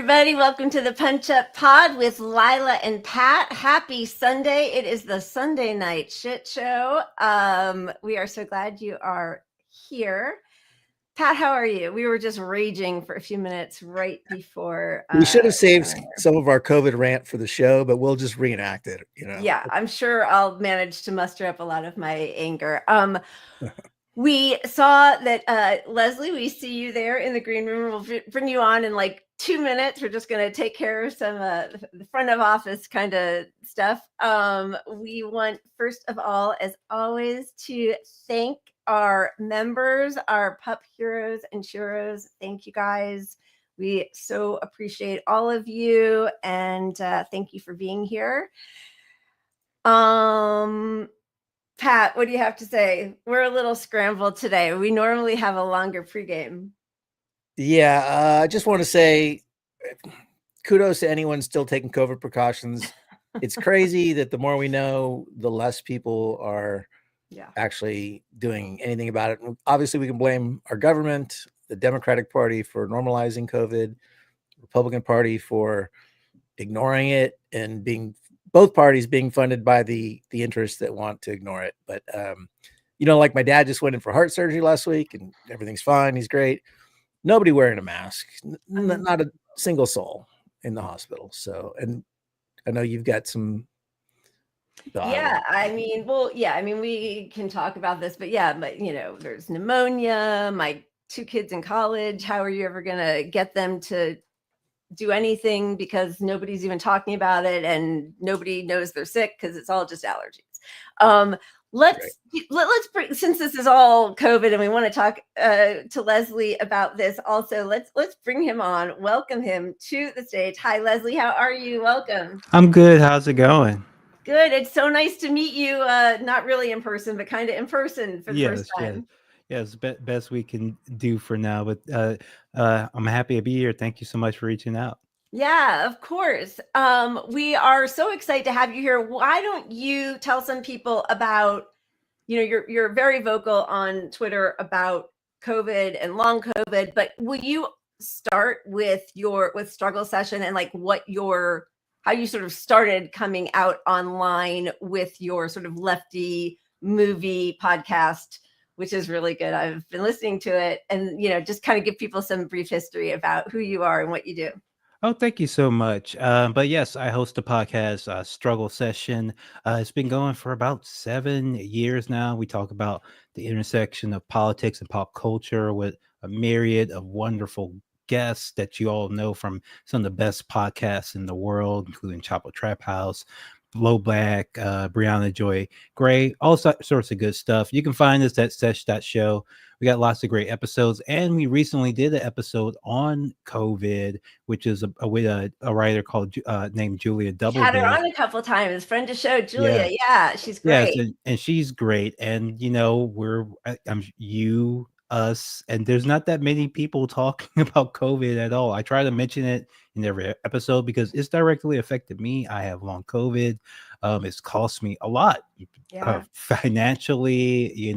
everybody. Welcome to the Punch Up Pod with Lila and Pat. Happy Sunday. It is the Sunday night Sht Show. We are so glad you are here. Pat, how are you? We were just raging for a few minutes right before. We should have saved some of our COVID rant for the show, but we'll just reenact it. Yeah, I'm sure I'll manage to muster up a lot of my anger. We saw that, Leslie, we see you there in the green room. We'll bring you on in like 2 minutes. We're just going to take care of some the front of office kind of stuff. We want, first of all, as always, to thank our members, our pup heroes and sheroes. Thank you guys. We so appreciate all of you, and thank you for being here. Pat, what do you have to say? We're a little scrambled today. We normally have a longer pregame. Yeah, I just want to say kudos to anyone still taking COVID precautions. It's crazy that the more we know, the less people are actually doing anything about it. Obviously, we can blame our government, the Democratic Party for normalizing COVID, Republican Party for ignoring it, and both parties being funded by the interests that want to ignore it. But, like my dad just went in for heart surgery last week and everything's fine. He's great. Nobody wearing a mask, not a single soul in the hospital. So, and I know you've got some. We can talk about this, but there's pneumonia, my 2 kids in college. How are you ever going to get them to do anything, because nobody's even talking about it and nobody knows they're sick because it's all just allergies. Let's bring, since this is all COVID and we want to talk to Leslie about this also, let's bring him on, welcome him to the stage. Hi, Leslie, how are you? Welcome. I'm good. How's it going? Good. It's so nice to meet you, not really in person, but kind of in person for the first time. Yes, best we can do for now, but I'm happy to be here. Thank you so much for reaching out. Yeah, of course. We are so excited to have you here. Why don't you tell some people about, you're very vocal on Twitter about COVID and long COVID, but will you start with Struggle Session and like how you sort of started coming out online with your sort of lefty movie podcast, which is really good. I've been listening to it, and just kind of give people some brief history about who you are and what you do. Oh, thank you so much. But yes, I host a podcast, Struggle Session. It's been going for about 7 years now. We talk about the intersection of politics and pop culture with a myriad of wonderful guests that you all know from some of the best podcasts in the world, including Chapo Trap House, Low Black, Brianna Joy Gray, all sorts of good stuff. You can find us at Sht Show. We got lots of great episodes, and we recently did an episode on COVID, which is with a writer called named Julia Doubleday. Had her on a couple times. Friend of the show, Julia. Yeah, she's great. Yes, and she's great. And us, and there's not that many people talking about COVID at all. I try to mention it in every episode because it's directly affected me. I have long COVID. It's cost me a lot, financially,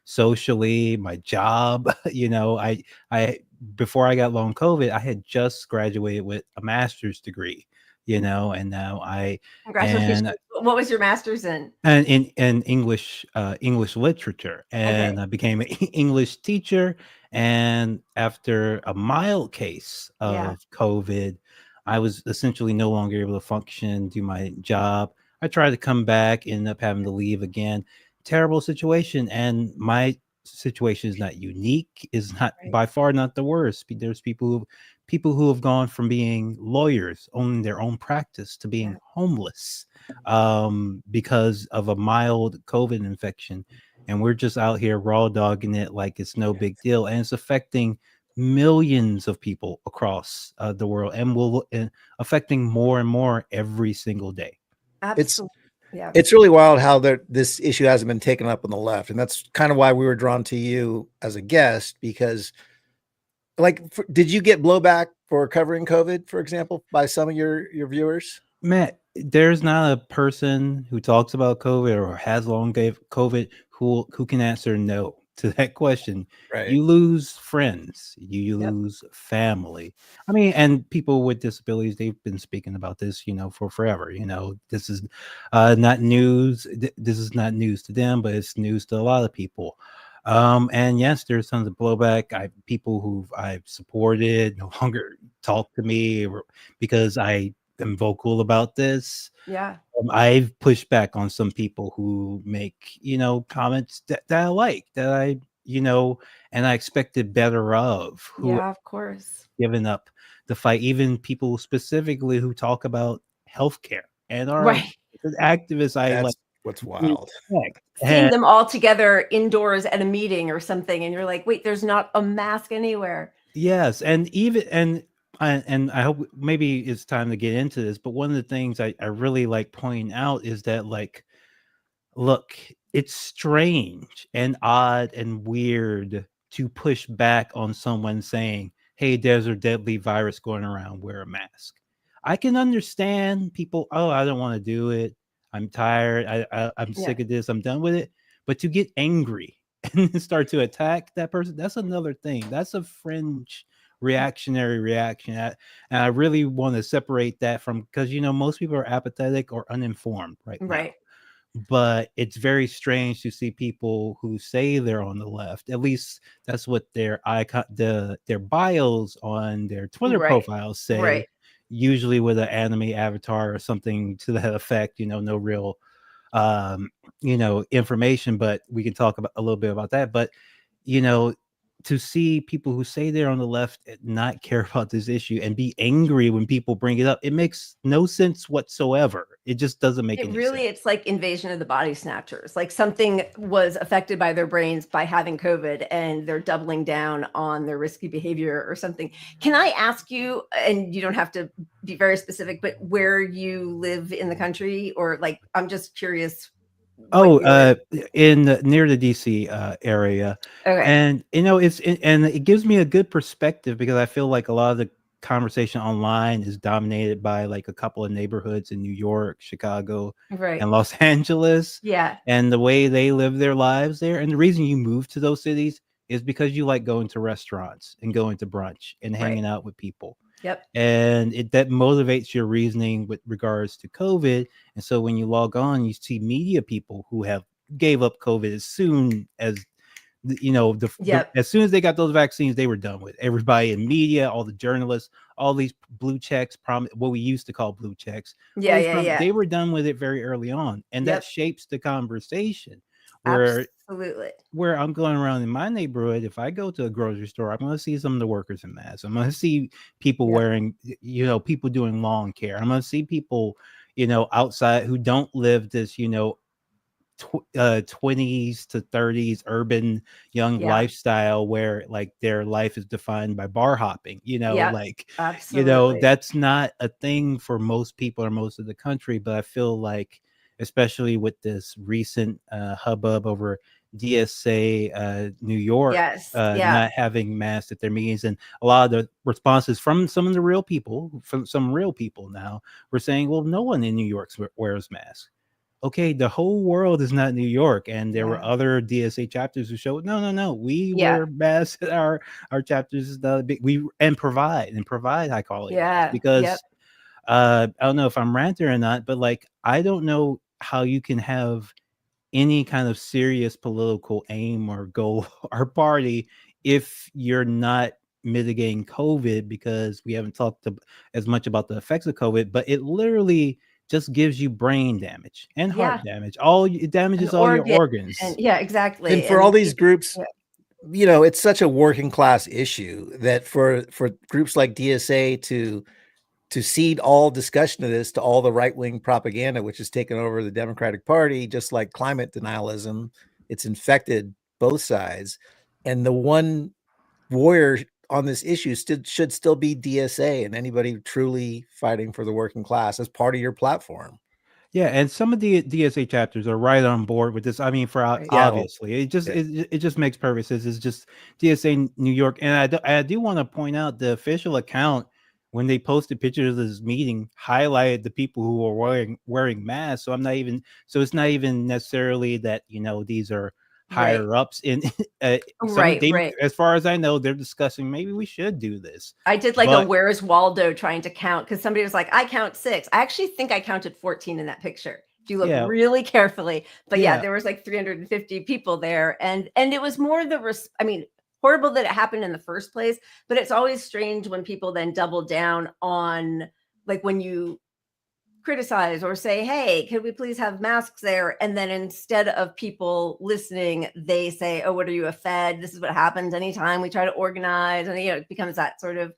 socially, my job. I before I got long COVID, I had just graduated with a master's degree. And now congratulations. What was your master's in? And in English literature, and I became an English teacher. And after a mild case of COVID, I was essentially no longer able to function, do my job. I tried to come back, ended up having to leave again. Terrible situation, and my situation is not unique. Is not by far not the worst. There's people who have gone from being lawyers, owning their own practice, to being homeless because of a mild COVID infection. And we're just out here raw dogging it like it's no big deal. And it's affecting millions of people across the world, and affecting more and more every single day. Absolutely. It's really wild how this issue hasn't been taken up on the left. And that's kind of why we were drawn to you as a guest, because did you get blowback for covering COVID, for example, by some of your viewers? Matt, there's not a person who talks about COVID or has long COVID who can answer no. to that question, Right. you lose friends, you lose family. I mean, and people with disabilities, they've been speaking about this, for forever. This is not news. This is not news to them, but it's news to a lot of people. And yes, there's tons of blowback. People who I've supported no longer talk to me because I am vocal about this. Yeah. I've pushed back on some people who make, comments that I like, that I, and I expected better of, who of course, given up the fight. Even people specifically who talk about healthcare and are right. activists. That's what's wild. Seeing them all together indoors at a meeting or something, and you're like, wait, there's not a mask anywhere. Yes, and I hope maybe it's time to get into this, but one of the things I really like pointing out is that, like, look, it's strange and odd and weird to push back on someone saying, hey, there's a deadly virus going around, wear a mask. I can understand people, oh, I don't want to do it. I'm tired. I'm sick of this. I'm done with it. But to get angry and start to attack that person, that's another thing. That's a fringe reactionary reaction. And I really want to separate that from, because, most people are apathetic or uninformed right now. But it's very strange to see people who say they're on the left. At least that's what their icon, their bios on their Twitter profiles say. Usually with an anime avatar or something to that effect. No real, information. But we can talk about a little bit about that. But to see people who say they're on the left not care about this issue and be angry when people bring it up, it makes no sense whatsoever. It just doesn't make any sense. It's like invasion of the body snatchers. Like something was affected by their brains by having COVID, and they're doubling down on their risky behavior or something. Can I ask you, and you don't have to be very specific, but where you live in the country, or like, I'm just curious. In near the DC area. Okay. And and it gives me a good perspective, because I feel like a lot of the conversation online is dominated by like a couple of neighborhoods in New York, Chicago, and Los Angeles. Yeah. And the way they live their lives there. And the reason you move to those cities is because you like going to restaurants and going to brunch and hanging out with people. Yep. And that motivates your reasoning with regards to COVID. And so when you log on, you see media people who have gave up COVID as soon as as soon as they got those vaccines, they were done with. Everybody in media, all the journalists, all these blue checks, what we used to call blue checks. They were done with it very early on. And that shapes the conversation. Where I'm going around in my neighborhood, if I go to a grocery store, I'm going to see some of the workers in masks. I'm going to see people wearing, people doing lawn care. I'm going to see people, outside who don't live this, 20s to 30s urban young lifestyle where like their life is defined by bar hopping. Absolutely. That's not a thing for most people or most of the country. But I feel like, especially with this recent hubbub over DSA New York not having masks at their meetings, and a lot of the responses from some of the real people, now, were saying, well, no one in New York wears masks. Okay, the whole world is not New York, and there were other DSA chapters who showed no, we wear masks at our chapters. Is not a big, we provide high quality masks, because I don't know if I'm ranting or not, but like, I don't know how you can have any kind of serious political aim or goal or party if you're not mitigating COVID, because we haven't talked as much about the effects of COVID, but it literally just gives you brain damage and heart damage. It damages all your organs. And exactly. And for all these groups, it's such a working class issue that for groups like DSA to cede all discussion of this to all the right-wing propaganda, which has taken over the Democratic Party, just like climate denialism, it's infected both sides. And the one warrior on this issue should still be DSA and anybody truly fighting for the working class as part of your platform. Yeah, and some of the DSA chapters are right on board with this. I mean, obviously, it just makes perfect sense. It's just DSA New York, and I do want to point out the official account, when they posted pictures of this meeting, highlighted the people who are wearing masks. So it's not even necessarily that these are higher ups in right. As far as I know, they're discussing maybe we should do this. I did like a Where's Waldo trying to count, because somebody was like, I count 6. I actually think I counted 14 in that picture, if you look really carefully. But yeah, there was like 350 people there, and it was more horrible that it happened in the first place, but it's always strange when people then double down on, like, when you criticize or say, hey, can we please have masks there? And then instead of people listening, they say, oh, what are you, a Fed? This is what happens anytime we try to organize. And, it becomes that sort of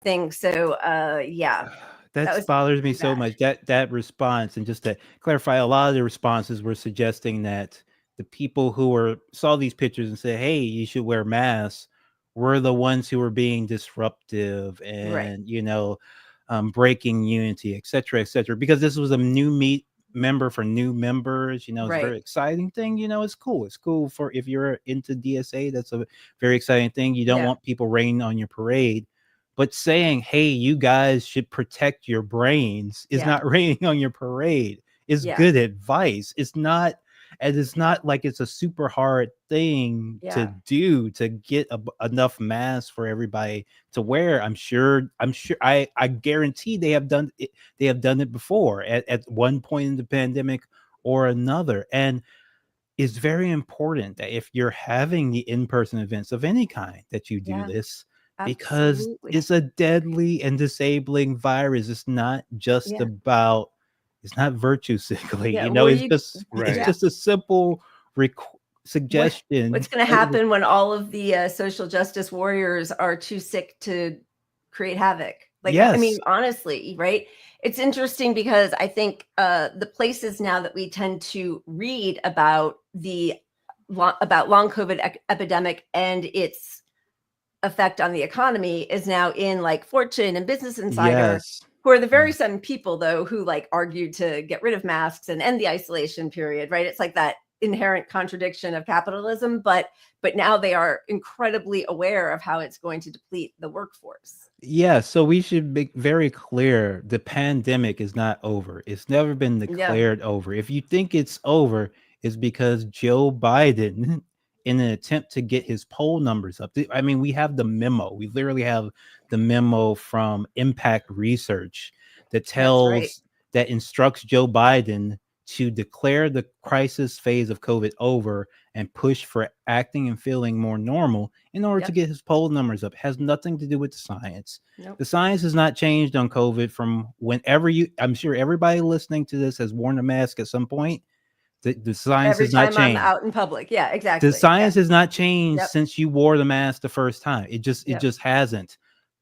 thing. So, that bothers me so much, that response. And just to clarify, a lot of the responses were suggesting that the people who saw these pictures and said, hey, you should wear masks, were the ones who were being disruptive and, breaking unity, et cetera, because this was a new member for new members. It's a very exciting thing. It's cool. It's cool for if you're into DSA. That's a very exciting thing. You don't want people raining on your parade, but saying, hey, you guys should protect your brains is not raining on your parade. Is good advice. It's not. And it's not like it's a super hard thing to do to get enough masks for everybody to wear. I'm sure. I guarantee they have done it. They have done it before at one point in the pandemic or another. And it's very important that if you're having the in-person events of any kind, that you do this, because it's a deadly and disabling virus. It's not just about. It's not virtue signaling, it's just a simple suggestion. What's going to happen when all of the social justice warriors are too sick to create havoc? Honestly, right? It's interesting because I think the places now that we tend to read about long COVID epidemic and its effect on the economy is now in like Fortune and Business Insider. Who are the very same people, though, who argued to get rid of masks and end the isolation period, right? It's like that inherent contradiction of capitalism, but now they are incredibly aware of how it's going to deplete the workforce. Yeah, so we should make very clear the pandemic is not over. It's never been declared over. If you think it's over, it's because Joe Biden, in an attempt to get his poll numbers up. We have the memo. We literally have the memo from Impact Research that that instructs Joe Biden to declare the crisis phase of COVID over and push for acting and feeling more normal in order to get his poll numbers up. It has nothing to do with the science. The science has not changed on COVID from whenever I'm sure everybody listening to this has worn a mask at some point. The science has not changed. Every time I'm out in public. Yeah, exactly. The science has not changed since you wore the mask the first time. It just hasn't.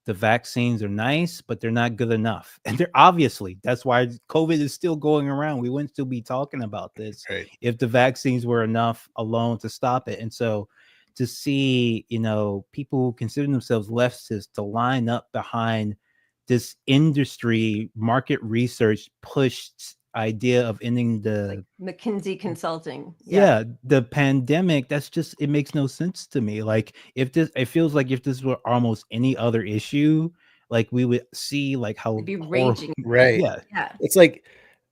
The vaccines are nice, but they're not good enough. And they're obviously, that's why COVID is still going around. We wouldn't still be talking about this if the vaccines were enough alone to stop it. And so to see, people who consider themselves leftists to line up behind this industry market research pushed idea of ending the McKinsey consulting the pandemic, it makes no sense to me. It feels like if this were almost any other issue, we would see how it'd be raging. It's like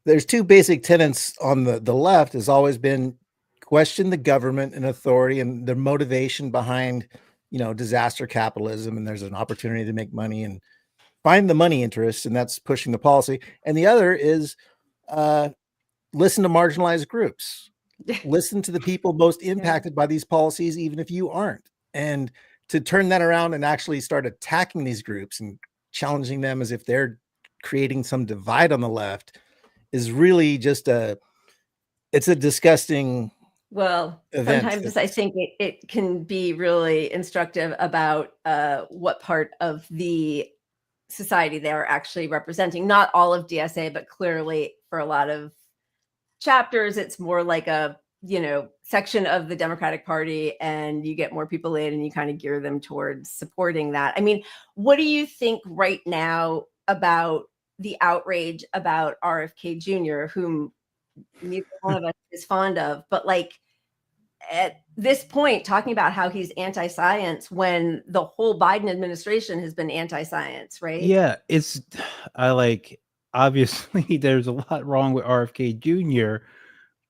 there's two basic tenets on the left has always been question the government and authority and the motivation behind disaster capitalism, and there's an opportunity to make money and find the money interest, and that's pushing the policy. And the other is listen to marginalized groups, listen to the people most impacted by these policies, even if you aren't. And to turn that around and actually start attacking these groups and challenging them as if they're creating some divide on the left is really just it's a disgusting event. Sometimes I think it can be really instructive about what part of the society they are actually representing. Not all of DSA, but clearly for a lot of chapters, it's more like a section of the Democratic Party, and you get more people in and you kind of gear them towards supporting that. What do you think right now about the outrage about RFK Jr., whom neither one of us is fond of, but at this point talking about how he's anti-science when the whole Biden administration has been anti-science, right? Yeah, obviously there's a lot wrong with RFK Jr.,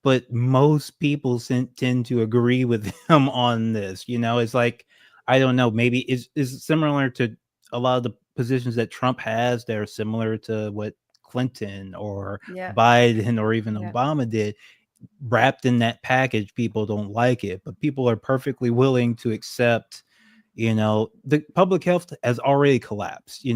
but most people tend to agree with him on this. It's like, I don't know, maybe is similar to a lot of the positions that Trump has. They're similar to what Clinton or Biden or even Obama did. Wrapped in that package, people don't like it, but people are perfectly willing to accept, the public health has already collapsed.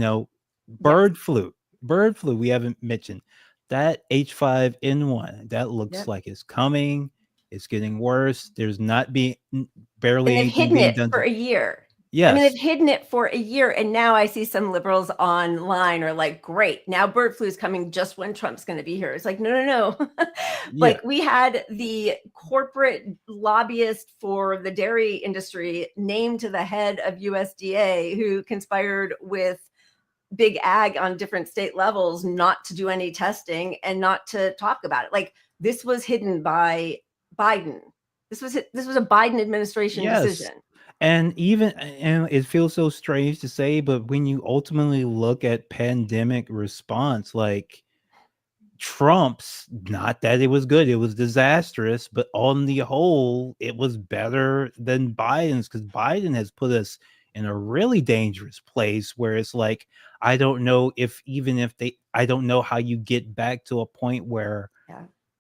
Bird flu we haven't mentioned. That H5N1, that looks like it's coming. It's getting worse. There's barely and they've anything hidden being it done for a year. Yes. I mean, they've hidden it for a year, and now I see some liberals online are like, great, now bird flu is coming just when Trump's going to be here. It's like, no. Like, we had the corporate lobbyist for the dairy industry named to the head of USDA, who conspired with big ag on different state levels not to do any testing and not to talk about it. Like, this was hidden by Biden. This was a Biden administration decision. And it feels so strange to say, but when you ultimately look at pandemic response, like, Trump's, not that it was good, it was disastrous, but on the whole, it was better than Biden's, because Biden has put us in a really dangerous place where it's like, I don't know I don't know how you get back to a point where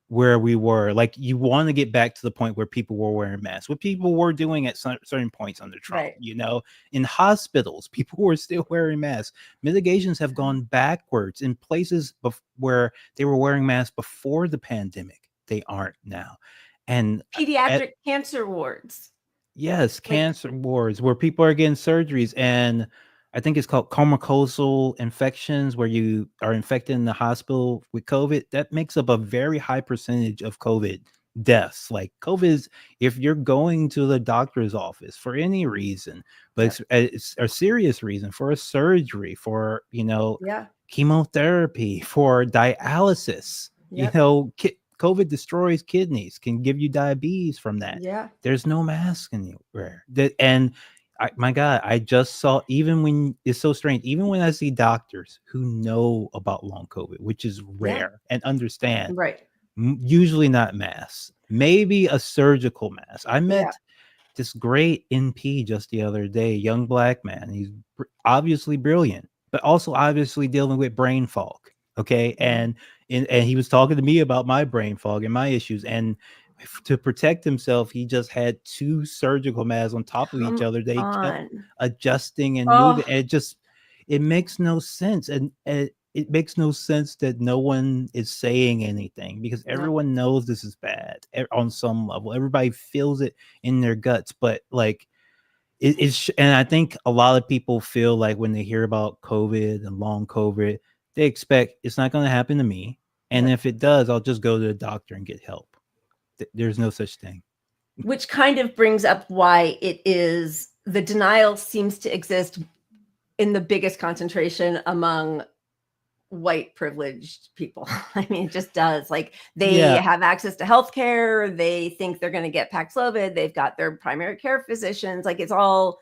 we were. Like, you want to get back to the point where people were wearing masks, what people were doing at certain points under Trump. In hospitals, people were still wearing masks. Mitigations have gone backwards in places where they were wearing masks before the pandemic. They aren't now. And pediatric cancer wards. Yes, cancer wards where people are getting surgeries, and I think it's called commucosal infections, where you are infected in the hospital with COVID. That makes up a very high percentage of COVID deaths. Like, COVID is, if you're going to the doctor's office for any reason, but it's a serious reason, for a surgery, for, chemotherapy, for dialysis, COVID destroys kidneys, can give you diabetes from that. There's no mask anywhere. My God, I just saw, it's so strange, even when I see doctors who know about long COVID, which is rare, and understand, usually not masks, maybe a surgical mask. I met this great NP just the other day, young Black man. He's obviously brilliant, but also obviously dealing with brain fog. Okay. And he was talking to me about my brain fog and my issues. And to protect himself, he just had 2 surgical masks on top of each other. They kept adjusting and moving. And it makes no sense. And it makes no sense that no one is saying anything, because everyone knows this is bad on some level. Everybody feels it in their guts. But like, and I think a lot of people feel like when they hear about COVID and long COVID, they expect it's not going to happen to me. And if it does, I'll just go to the doctor and get help. There's no such thing. Which kind of brings up why the denial seems to exist in the biggest concentration among white privileged people. I mean, it just does. Like, they have access to healthcare. They think they're going to get Paxlovid. They've got their primary care physicians. Like, it's all,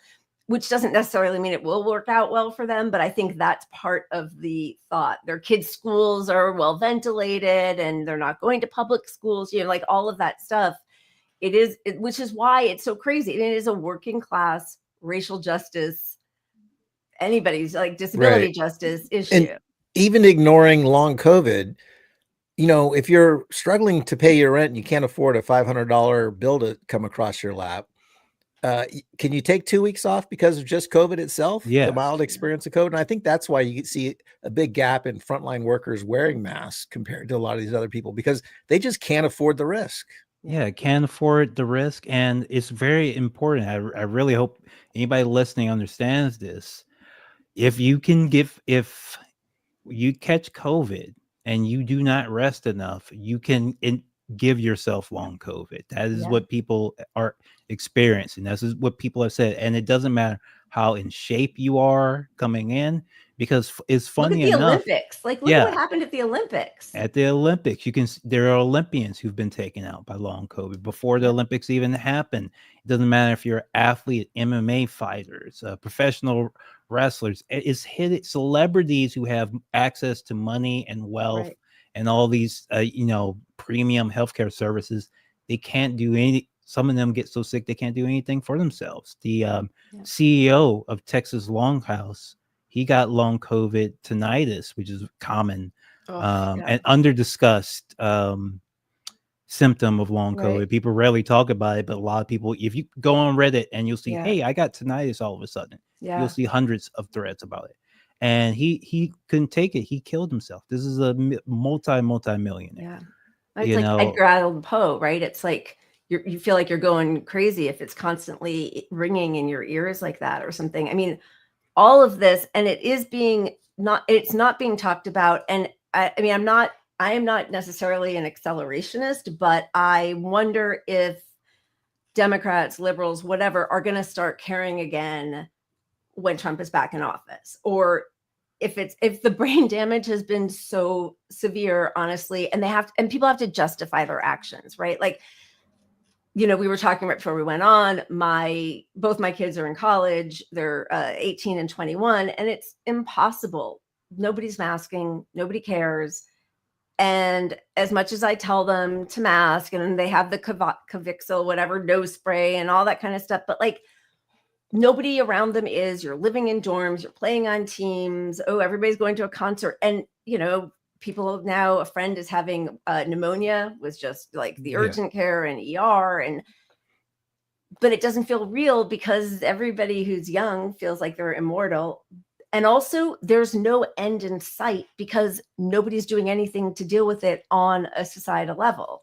which doesn't necessarily mean it will work out well for them. But I think that's part of the thought. Their kids' schools are well ventilated and they're not going to public schools, like all of that stuff. Which is why it's so crazy. And it is a working class racial justice, anybody's like disability justice issue. And even ignoring long COVID, if you're struggling to pay your rent and you can't afford a $500 bill to come across your lap, can you take 2 weeks off because of just COVID itself? The mild experience of COVID. And I think that's why you see a big gap in frontline workers wearing masks compared to a lot of these other people, because they just can't afford the risk. Can't afford the risk. And it's very important. I really hope anybody listening understands this. If you catch COVID and you do not rest enough, you can give yourself long COVID. That is what people are experiencing. This is what people have said. And it doesn't matter how in shape you are coming in, because it's funny enough. Olympics. Like, look at what happened at the Olympics. At the Olympics, there are Olympians who've been taken out by long COVID before the Olympics even happened. It doesn't matter if you're an athlete, MMA fighters, professional wrestlers. It's hit celebrities who have access to money and wealth and all these, premium healthcare services. They can't do any. Some of them get so sick they can't do anything for themselves. The CEO of Texas Longhouse, he got long COVID tinnitus, which is common and under discussed symptom of long COVID. People rarely talk about it, but a lot of people, if you go on Reddit and you'll see, hey, I got tinnitus all of a sudden, you'll see hundreds of threads about it. And he couldn't take it. He killed himself. This is a multi-millionaire. It's like Edgar Allan Poe, right? It's like you feel like you're going crazy if it's constantly ringing in your ears like that or something. I mean, all of this, and it's not being talked about. And I am not necessarily an accelerationist, but I wonder if Democrats, liberals, whatever, are going to start caring again when Trump is back in office, or if the brain damage has been so severe, honestly, and people have to justify their actions, right? Like, we were talking right before we went on, both my kids are in college. They're 18 and 21, and it's impossible. Nobody's masking, nobody cares. And as much as I tell them to mask, and they have the Cavixil, whatever, nose spray and all that kind of stuff, but like nobody around them is. You're living in dorms, you're playing on teams. Oh, everybody's going to a concert. And, people now, a friend is having pneumonia, was just like the urgent care and ER. But it doesn't feel real because everybody who's young feels like they're immortal. And also there's no end in sight because nobody's doing anything to deal with it on a societal level.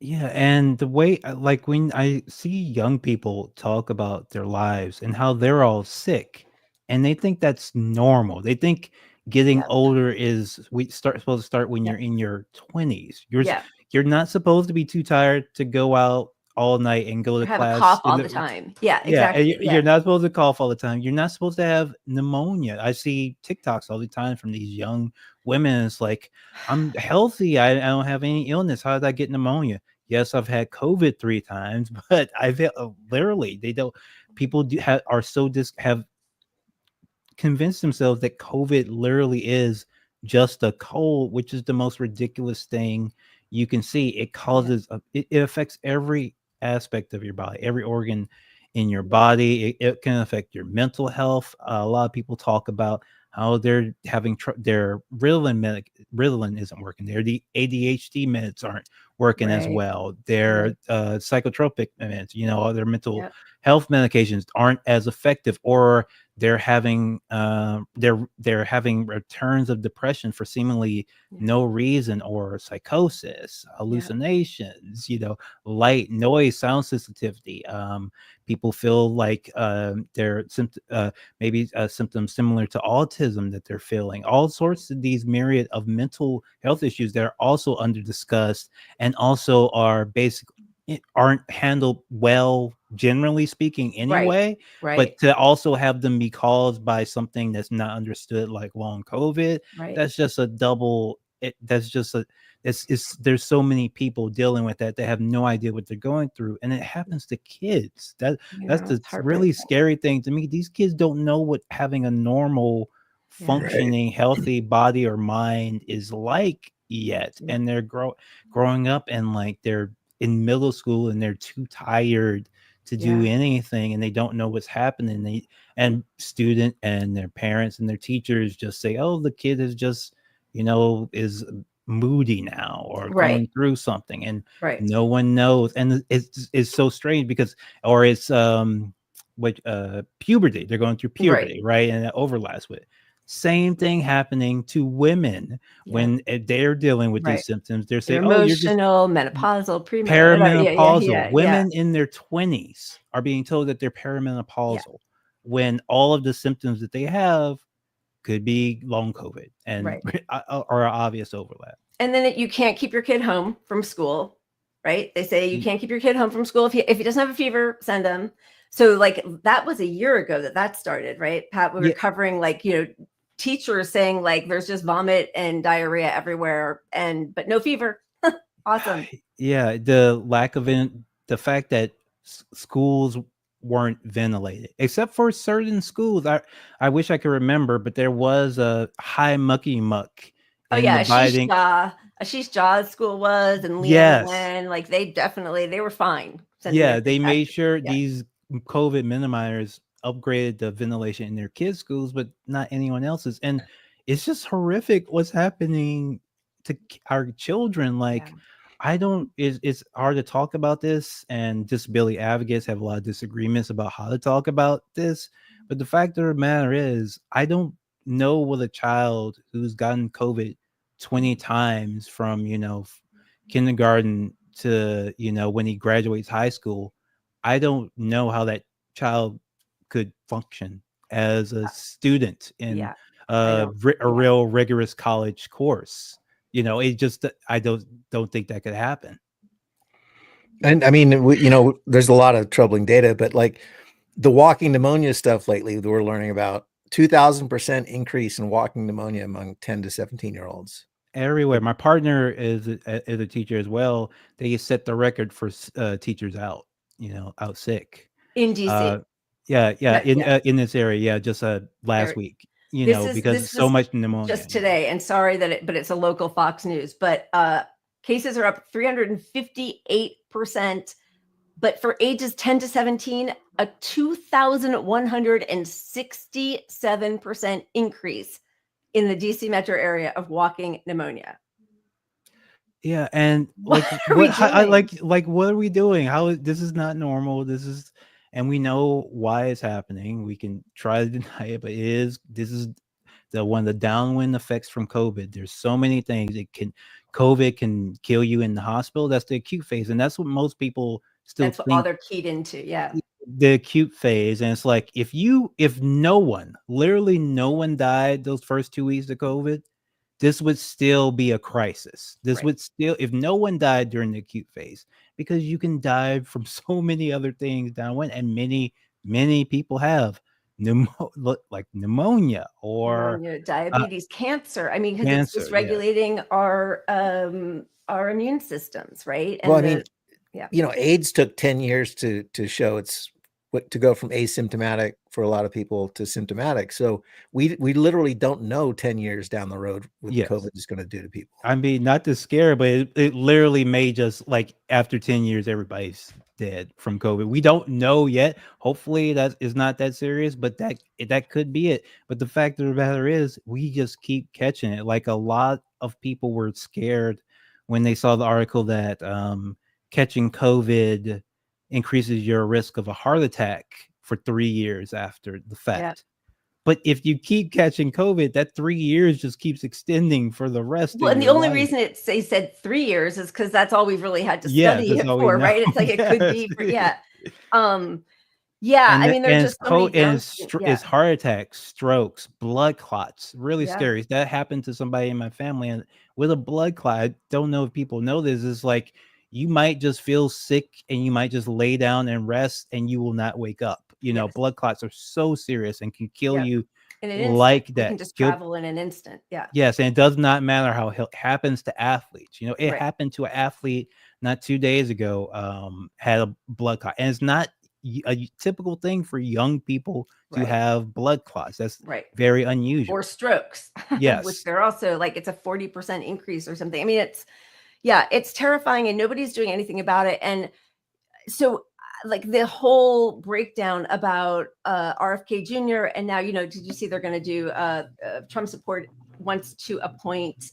Yeah. And the way, like when I see young people talk about their lives and how they're all sick and they think that's normal. They think getting older is supposed to start when you're in your 20s. You're not supposed to be too tired to go out all night and go to class. Have a cough all the time. Yeah, exactly. You're not supposed to cough all the time. You're not supposed to have pneumonia. I see TikToks all the time from these young women. It's like, I'm healthy. I don't have any illness. How did I get pneumonia? Yes, I've had COVID 3 times, but I've literally, have convinced themselves that COVID literally is just a cold, which is the most ridiculous thing you can see. It causes, it affects every aspect of your body, every organ in your body. It can affect your mental health. A lot of people talk about how they're having their Ritalin isn't working. The ADHD meds aren't working as well. Their psychotropic meds, their mental health medications aren't as effective, or they're having returns of depression for seemingly no reason, or psychosis, hallucinations, light, noise, sound sensitivity. People feel like they're maybe symptoms similar to autism that they're feeling. All sorts of these myriad of mental health issues that are also under discussed and also aren't handled well, generally speaking, anyway. Right. But to also have them be caused by something that's not understood, like long COVID, that's just a double. There's so many people dealing with that. They have no idea what they're going through, and it happens to kids. That's the really scary thing to me. These kids don't know what having a normal, functioning, healthy body or mind is like yet, and they're growing up, and like they're in middle school and they're too tired to do anything, and they don't know what's happening. And student and their parents and their teachers just say, oh, the kid is just is moody now, or going through something, and no one knows. And it's so strange because, or it's puberty, they're going through puberty, right? And it overlaps with same thing happening to women when they're dealing with these symptoms. They're saying, emotional, menopausal, perimenopausal. Women in their 20s are being told that they're perimenopausal when all of the symptoms that they have could be long COVID and are obvious overlap. And then you can't keep your kid home from school, right? They say you can't keep your kid home from school. If he doesn't have a fever, send him. So like that was a year ago that started, right? Pat, we were covering teachers saying like there's just vomit and diarrhea everywhere, but no fever. Awesome. Yeah, the lack of the fact that schools weren't ventilated, except for certain schools. I wish I could remember, but there was a high mucky muck. Sht Ashish Jha's school was, and Leanne Yes. Wen, like they were fine. Yeah, they made sure these COVID minimizers upgraded the ventilation in their kids' schools, but not anyone else's. And it's just horrific what's happening to our children. Like, it's hard to talk about this, and disability advocates have a lot of disagreements about how to talk about this. But the fact of the matter is, I don't know what a child who's gotten COVID 20 times from, kindergarten to, when he graduates high school, I don't know how that child could function as a student in a real rigorous college course. It just, I don't think that could happen. And I mean, there's a lot of troubling data, but like the walking pneumonia stuff lately that we're learning about, 2,000% increase in walking pneumonia among 10 to 17-year-olds. Everywhere. My partner is a teacher as well. They set the record for teachers out sick in DC. In this area. Just last week, because so much pneumonia. Just today, and sorry but it's a local Fox News, but cases are up 358%. But for ages 10 to 17, a 2,167% increase in the DC metro area of walking pneumonia. Yeah, and what are we doing? This is not normal. And we know why it's happening. We can try to deny it, but this is one of the downwind effects from COVID. There's so many things. COVID can kill you in the hospital. That's the acute phase, and that's what most people still think. That's what all they're keyed into. Yeah. The acute phase. And it's like, if literally no one died those first 2 weeks of COVID, this would still be a crisis. This would still, if no one died during the acute phase, because you can die from so many other things downwind, and many people have pneumonia or diabetes, cancer. I mean, because it's dysregulating our immune systems, right? And well, I mean, AIDS took 10 years to show to go from asymptomatic for a lot of people to symptomatic. So we literally don't know 10 years down the road what COVID is going to do to people. I mean, not to scare, but it literally may just, like, after 10 years, everybody's dead from COVID. We don't know yet. Hopefully that is not that serious, but that could be it. But the fact of the matter is, we just keep catching it. Like, a lot of people were scared when they saw the article that catching COVID increases your risk of a heart attack for 3 years after the fact. Yeah. But if you keep catching COVID, that 3 years just keeps exting for the rest of your life. And the only reason they said 3 years is because that's all we've really had to study it for, right? It's like it could be for, I mean, there's just so many it's heart attacks, strokes, blood clots, really scary. That happened to somebody in my family, and with a blood clot, I don't know if people know this, is like, you might just feel sick and you might just lay down and rest and you will not wake up. Blood clots are so serious and can kill you like that. You can just travel in an instant. Yeah. Yes. And it does not matter how it happens to athletes. It happened to an athlete not 2 days ago, had a blood clot. And it's not a typical thing for young people to have blood clots. That's very unusual. Or strokes. Yes. Which they're also like, it's a 40% increase or something. I mean, it's terrifying and nobody's doing anything about it. And so, like, the whole breakdown about RFK Jr. and now, did you see they're going to do Trump support wants to appoint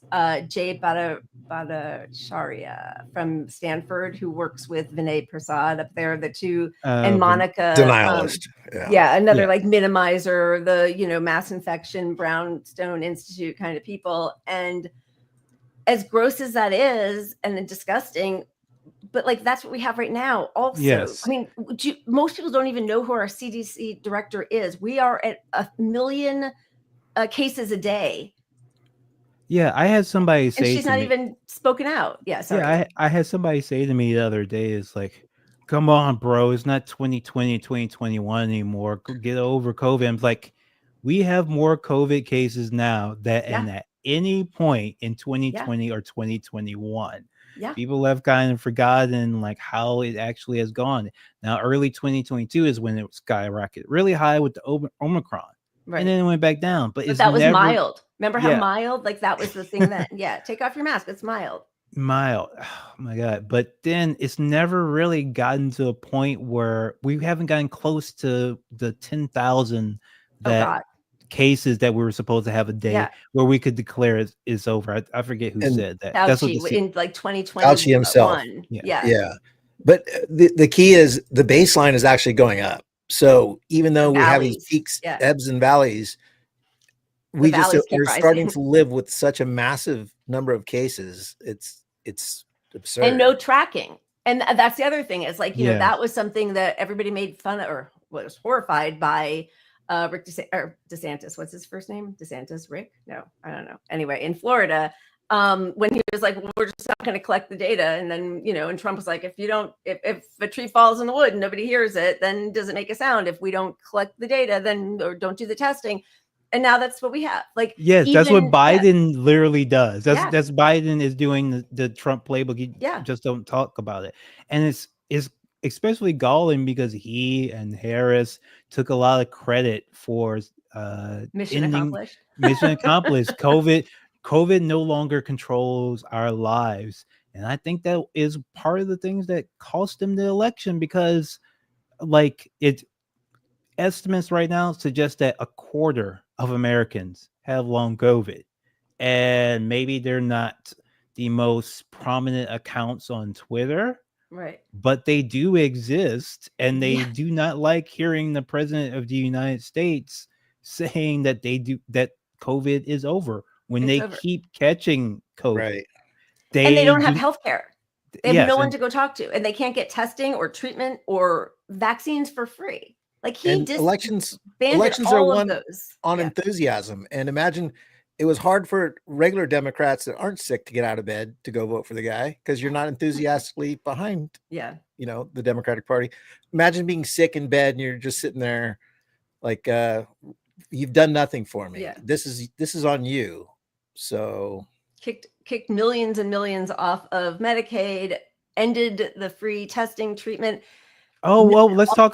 Jay Bhattacharya from Stanford, who works with Vinay Prasad up there, the two, and Monica. Denialist. Another like minimizer, the, mass infection, Brownstone Institute kind of people. And as gross as that is and disgusting, but like, that's what we have right now. Also, I mean, most people don't even know who our CDC director is. We are at 1 million cases a day. Yeah, I had somebody say, and she's not even spoken out. Yeah, sorry. Yeah, I had somebody say to me the other day, it's like, come on, bro, it's not 2020, 2021 anymore. Get over COVID. I'm like, we have more COVID cases now than at any point in 2020 or 2021. People have kind of forgotten like how it actually has gone. Now, early 2022 is when it skyrocketed really high with the Omicron. and then it went back down. But it's that was never mild. Remember how mild? Like that was the thing that take off your mask. It's mild. Mild. Oh my God. But then it's never really gotten to a point where we haven't gotten close to the 10,000 cases that we were supposed to have a day where we could declare it's over. I forget who said that. Fauci, that's what in like 2020. Fauci himself. Yeah. But the key is the baseline is actually going up. So even though we have these peaks, ebbs and valleys, we just are starting to live with such a massive number of cases. It's absurd. And no tracking. And that's the other thing is like, you know, that was something that everybody made fun of or was horrified by Rick DeSantis. What's his first name? DeSantis, Rick? No, I don't know. Anyway, in Florida, when he was like, well, we're just not going to collect the data. And then, you know, and Trump was like, if a tree falls in the wood and nobody hears it, then does it make a sound? If we don't collect the data, then or don't do the testing. And now that's what we have. Like, yes, that's what Biden literally does. That's Biden is doing the Trump playbook. He just don't talk about it. And it's especially galling because he and Harris took a lot of credit for mission accomplished. Mission accomplished. COVID no longer controls our lives. And I think that is part of the things that cost him the election because like estimates right now suggest that a quarter of Americans have long COVID, and maybe they're not the most prominent accounts on Twitter, right? But they do exist, and they do not like hearing the president of the United States saying that that COVID is over when it's over. Keep catching COVID. Right. And they don't have health care. They have no one to go talk to, and they can't get testing or treatment or vaccines for free. Like elections are won on enthusiasm. And imagine it was hard for regular Democrats that aren't sick to get out of bed to go vote for the guy because you're not enthusiastically behind, you know, the Democratic Party. Imagine being sick in bed and you're just sitting there like, you've done nothing for me. Yeah. This is on you. So kicked millions and millions off of Medicaid, ended the free testing treatment. Oh, well, let's talk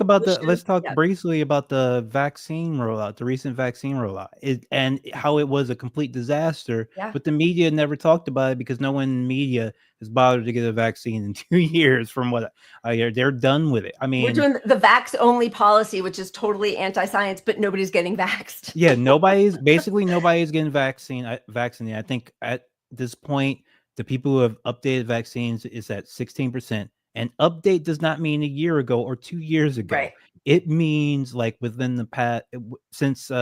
briefly about the vaccine rollout, the recent vaccine rollout, and how it was a complete disaster. But the media never talked about it because no one in media has bothered to get a vaccine in 2 years. From what I hear, they're done with it. I mean, we're doing the vax only policy, which is totally anti-science, but nobody's getting vaxxed. Yeah, nobody's getting vaccinated. I think at this point, the people who have updated vaccines is at 16%. And update does not mean a year ago or 2 years ago. Right. It means like within the past, since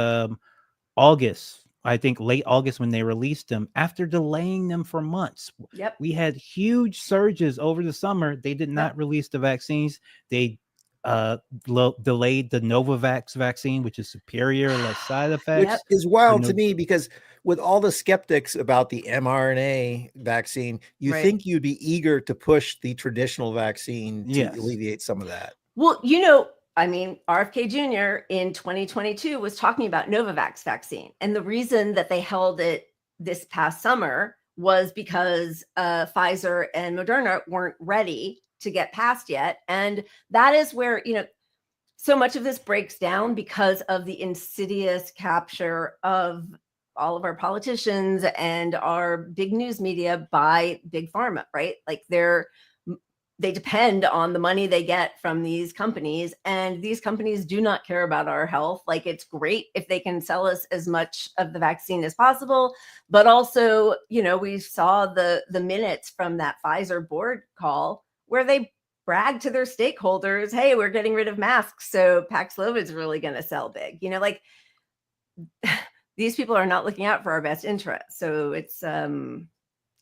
August, I think late August when they released them, after delaying them for months. Yep. We had huge surges over the summer. They did not release the vaccines. They delayed the Novavax vaccine, which is superior, less side effects. Which is wild to me because with all the skeptics about the mRNA vaccine, you think you'd be eager to push the traditional vaccine to alleviate some of that. Well, you know, I mean, RFK Jr. in 2022 was talking about Novavax vaccine. And the reason that they held it this past summer was because Pfizer and Moderna weren't ready to get passed yet. And that is where, you know, so much of this breaks down because of the insidious capture of all of our politicians and our big news media by big pharma, right? Like they depend on the money they get from these companies, and these companies do not care about our health. Like, it's great if they can sell us as much of the vaccine as possible, but also, you know, we saw the minutes from that Pfizer board call where they bragged to their stakeholders, hey, we're getting rid of masks, so Paxlovid is really going to sell big. You know, like, these people are not looking out for our best interests. So it's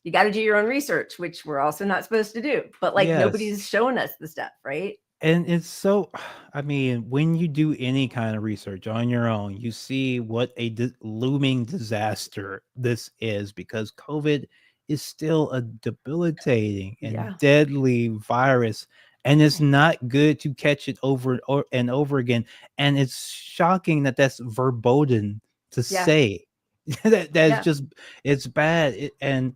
you got to do your own research, which we're also not supposed to do. But like, nobody's showing us the stuff, right? And it's so, I mean, when you do any kind of research on your own, you see what a looming disaster this is, because COVID is still a debilitating and deadly virus. And it's not good to catch it over and over again. And it's shocking that that's verboten to say. That's just, it's bad. And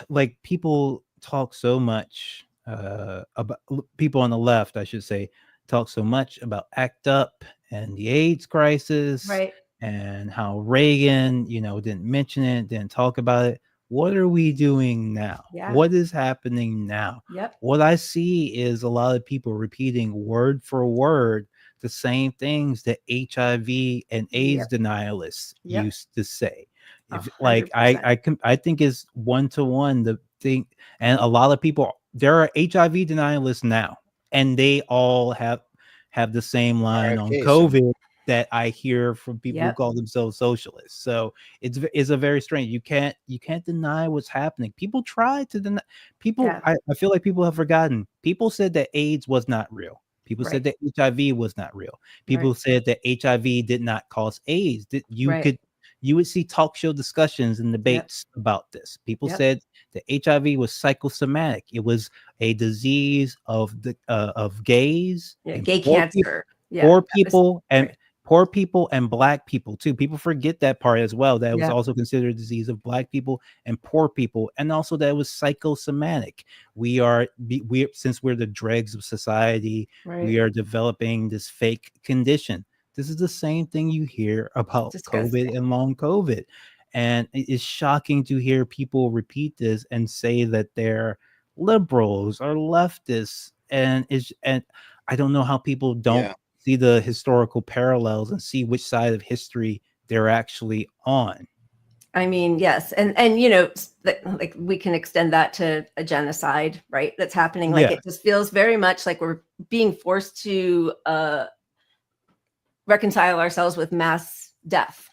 like, people talk so much about, people on the left, I should say, talk so much about ACT UP and the AIDS crisis. Right. and how Reagan, didn't mention it, didn't talk about it. What are we doing now? Yeah. What is happening now? Yep. What I see is a lot of people repeating word for word the same things that HIV and AIDS denialists used to say. If like 100%. I think is 1-to-1 the thing, and a lot of people, there are HIV denialists now, and they all have the same line on RFK, COVID that I hear from people who Yep. call themselves socialists. So it's a very strange. You can't deny what's happening. People try to deny. People, Yeah. I feel like people have forgotten. People said that AIDS was not real. People Right. said that HIV was not real. People Right. said that HIV did not cause AIDS. That you would see talk show discussions and debates about this. People said that HIV was psychosomatic. It was a disease of the of gays, and gay poor cancer. poor people and poor people and black people too. People forget that part as well. That was also considered a disease of black people and poor people, and also that it was psychosomatic. We since we're the dregs of society, we are developing this fake condition. This is the same thing you hear about COVID and long COVID. And it is shocking to hear people repeat this and say that they're liberals or leftists. And I don't know how people don't see the historical parallels and see which side of history they're actually on. I mean, yes. And like we can extend that to a genocide, right? That's happening. Like it just feels very much like we're being forced to reconcile ourselves with mass death.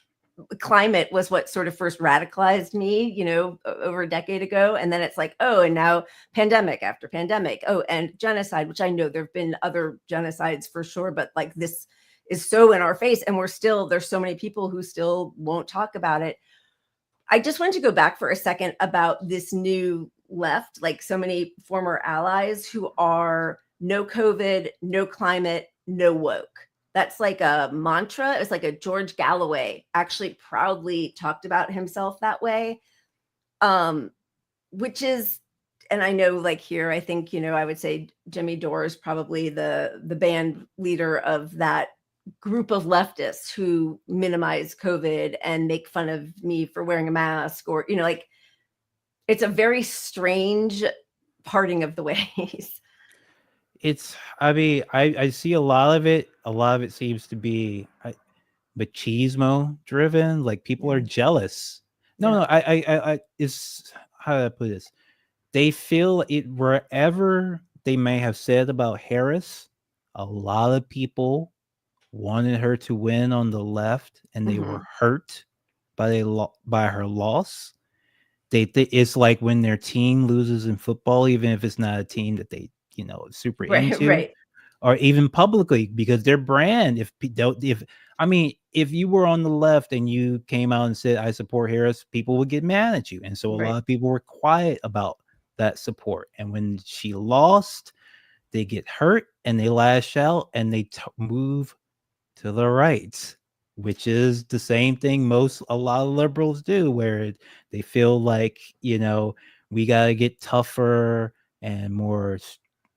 Climate was what sort of first radicalized me, over a decade ago. And then it's like, oh, and now pandemic after pandemic. Oh, and genocide, which I know there've been other genocides for sure, but like this is so in our face, and there's so many people who still won't talk about it. I just wanted to go back for a second about this new left, like so many former allies who are no COVID, no climate, no woke. That's like a mantra. It's like a George Galloway actually proudly talked about himself that way. Which is, and I know like here, I think, I would say Jimmy Dore is probably the band leader of that group of leftists who minimize COVID and make fun of me for wearing a mask, or, like it's a very strange parting of the ways. I see a lot of it seems to be machismo driven. Like people are jealous. No, I it's, how do I put this? They feel it wherever they may have said about Harris. A lot of people wanted her to win on the left, and they were hurt by her loss. It's like when their team loses in football, even if it's not a team that they super into, or even publicly, because their brand. If you were on the left and you came out and said I support Harris, people would get mad at you, and so a lot of people were quiet about that support. And when she lost, they get hurt and they lash out and they move to the right, which is the same thing a lot of liberals do, where they feel like, we got to get tougher and more,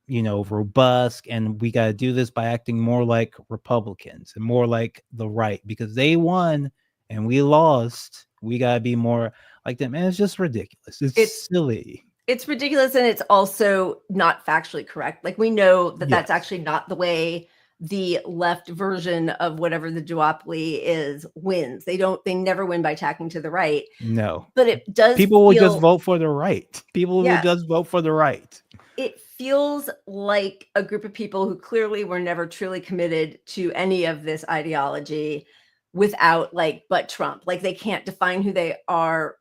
robust, and we got to do this by acting more like Republicans and more like the right, because they won and we lost. We got to be more like them. And it's just ridiculous. It's silly. It's ridiculous. And it's also not factually correct. Like we know that that's actually not the way the left version of whatever the duopoly is wins. They never win by tacking to the right. No, but it does. People will just vote for the right. People will just vote for the right. It feels like a group of people who clearly were never truly committed to any of this ideology without but Trump. Like they can't define who they are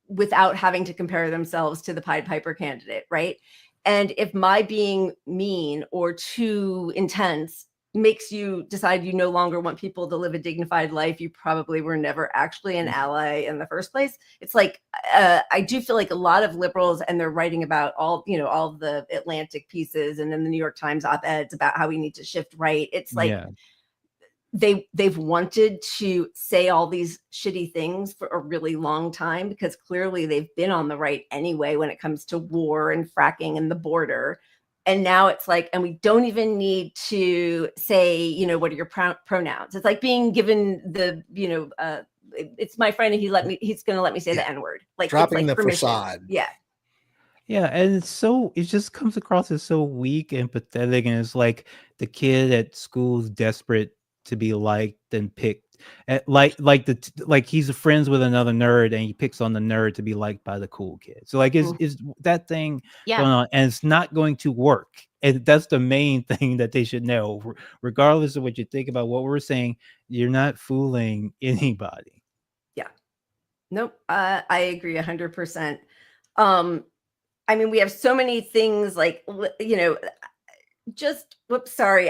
without having to compare themselves to the Pied Piper candidate, right? And if my being mean or too intense makes you decide you no longer want people to live a dignified life, you probably were never actually an ally in the first place. It's like, I do feel like a lot of liberals, and they're writing about all the Atlantic pieces and in the New York Times op-eds about how we need to shift right. It's like, they've wanted to say all these shitty things for a really long time, because clearly they've been on the right anyway when it comes to war and fracking and the border. And now it's like, and we don't even need to say, you know, what are your pronouns? It's like being given the, you know, it's my friend and he's going to let me say the N-word. Like dropping the permission. facade. Yeah. Yeah, and it just comes across as so weak and pathetic, and it's like the kid at school's desperate to be liked and picked. Like he's friends with another nerd and he picks on the nerd to be liked by the cool kid. So like is that thing going on, and it's not going to work. And that's the main thing that they should know. Regardless of what you think about what we're saying, you're not fooling anybody. Yeah. Nope. I agree 100%. I mean, we have so many things like, you know, just whoops, sorry.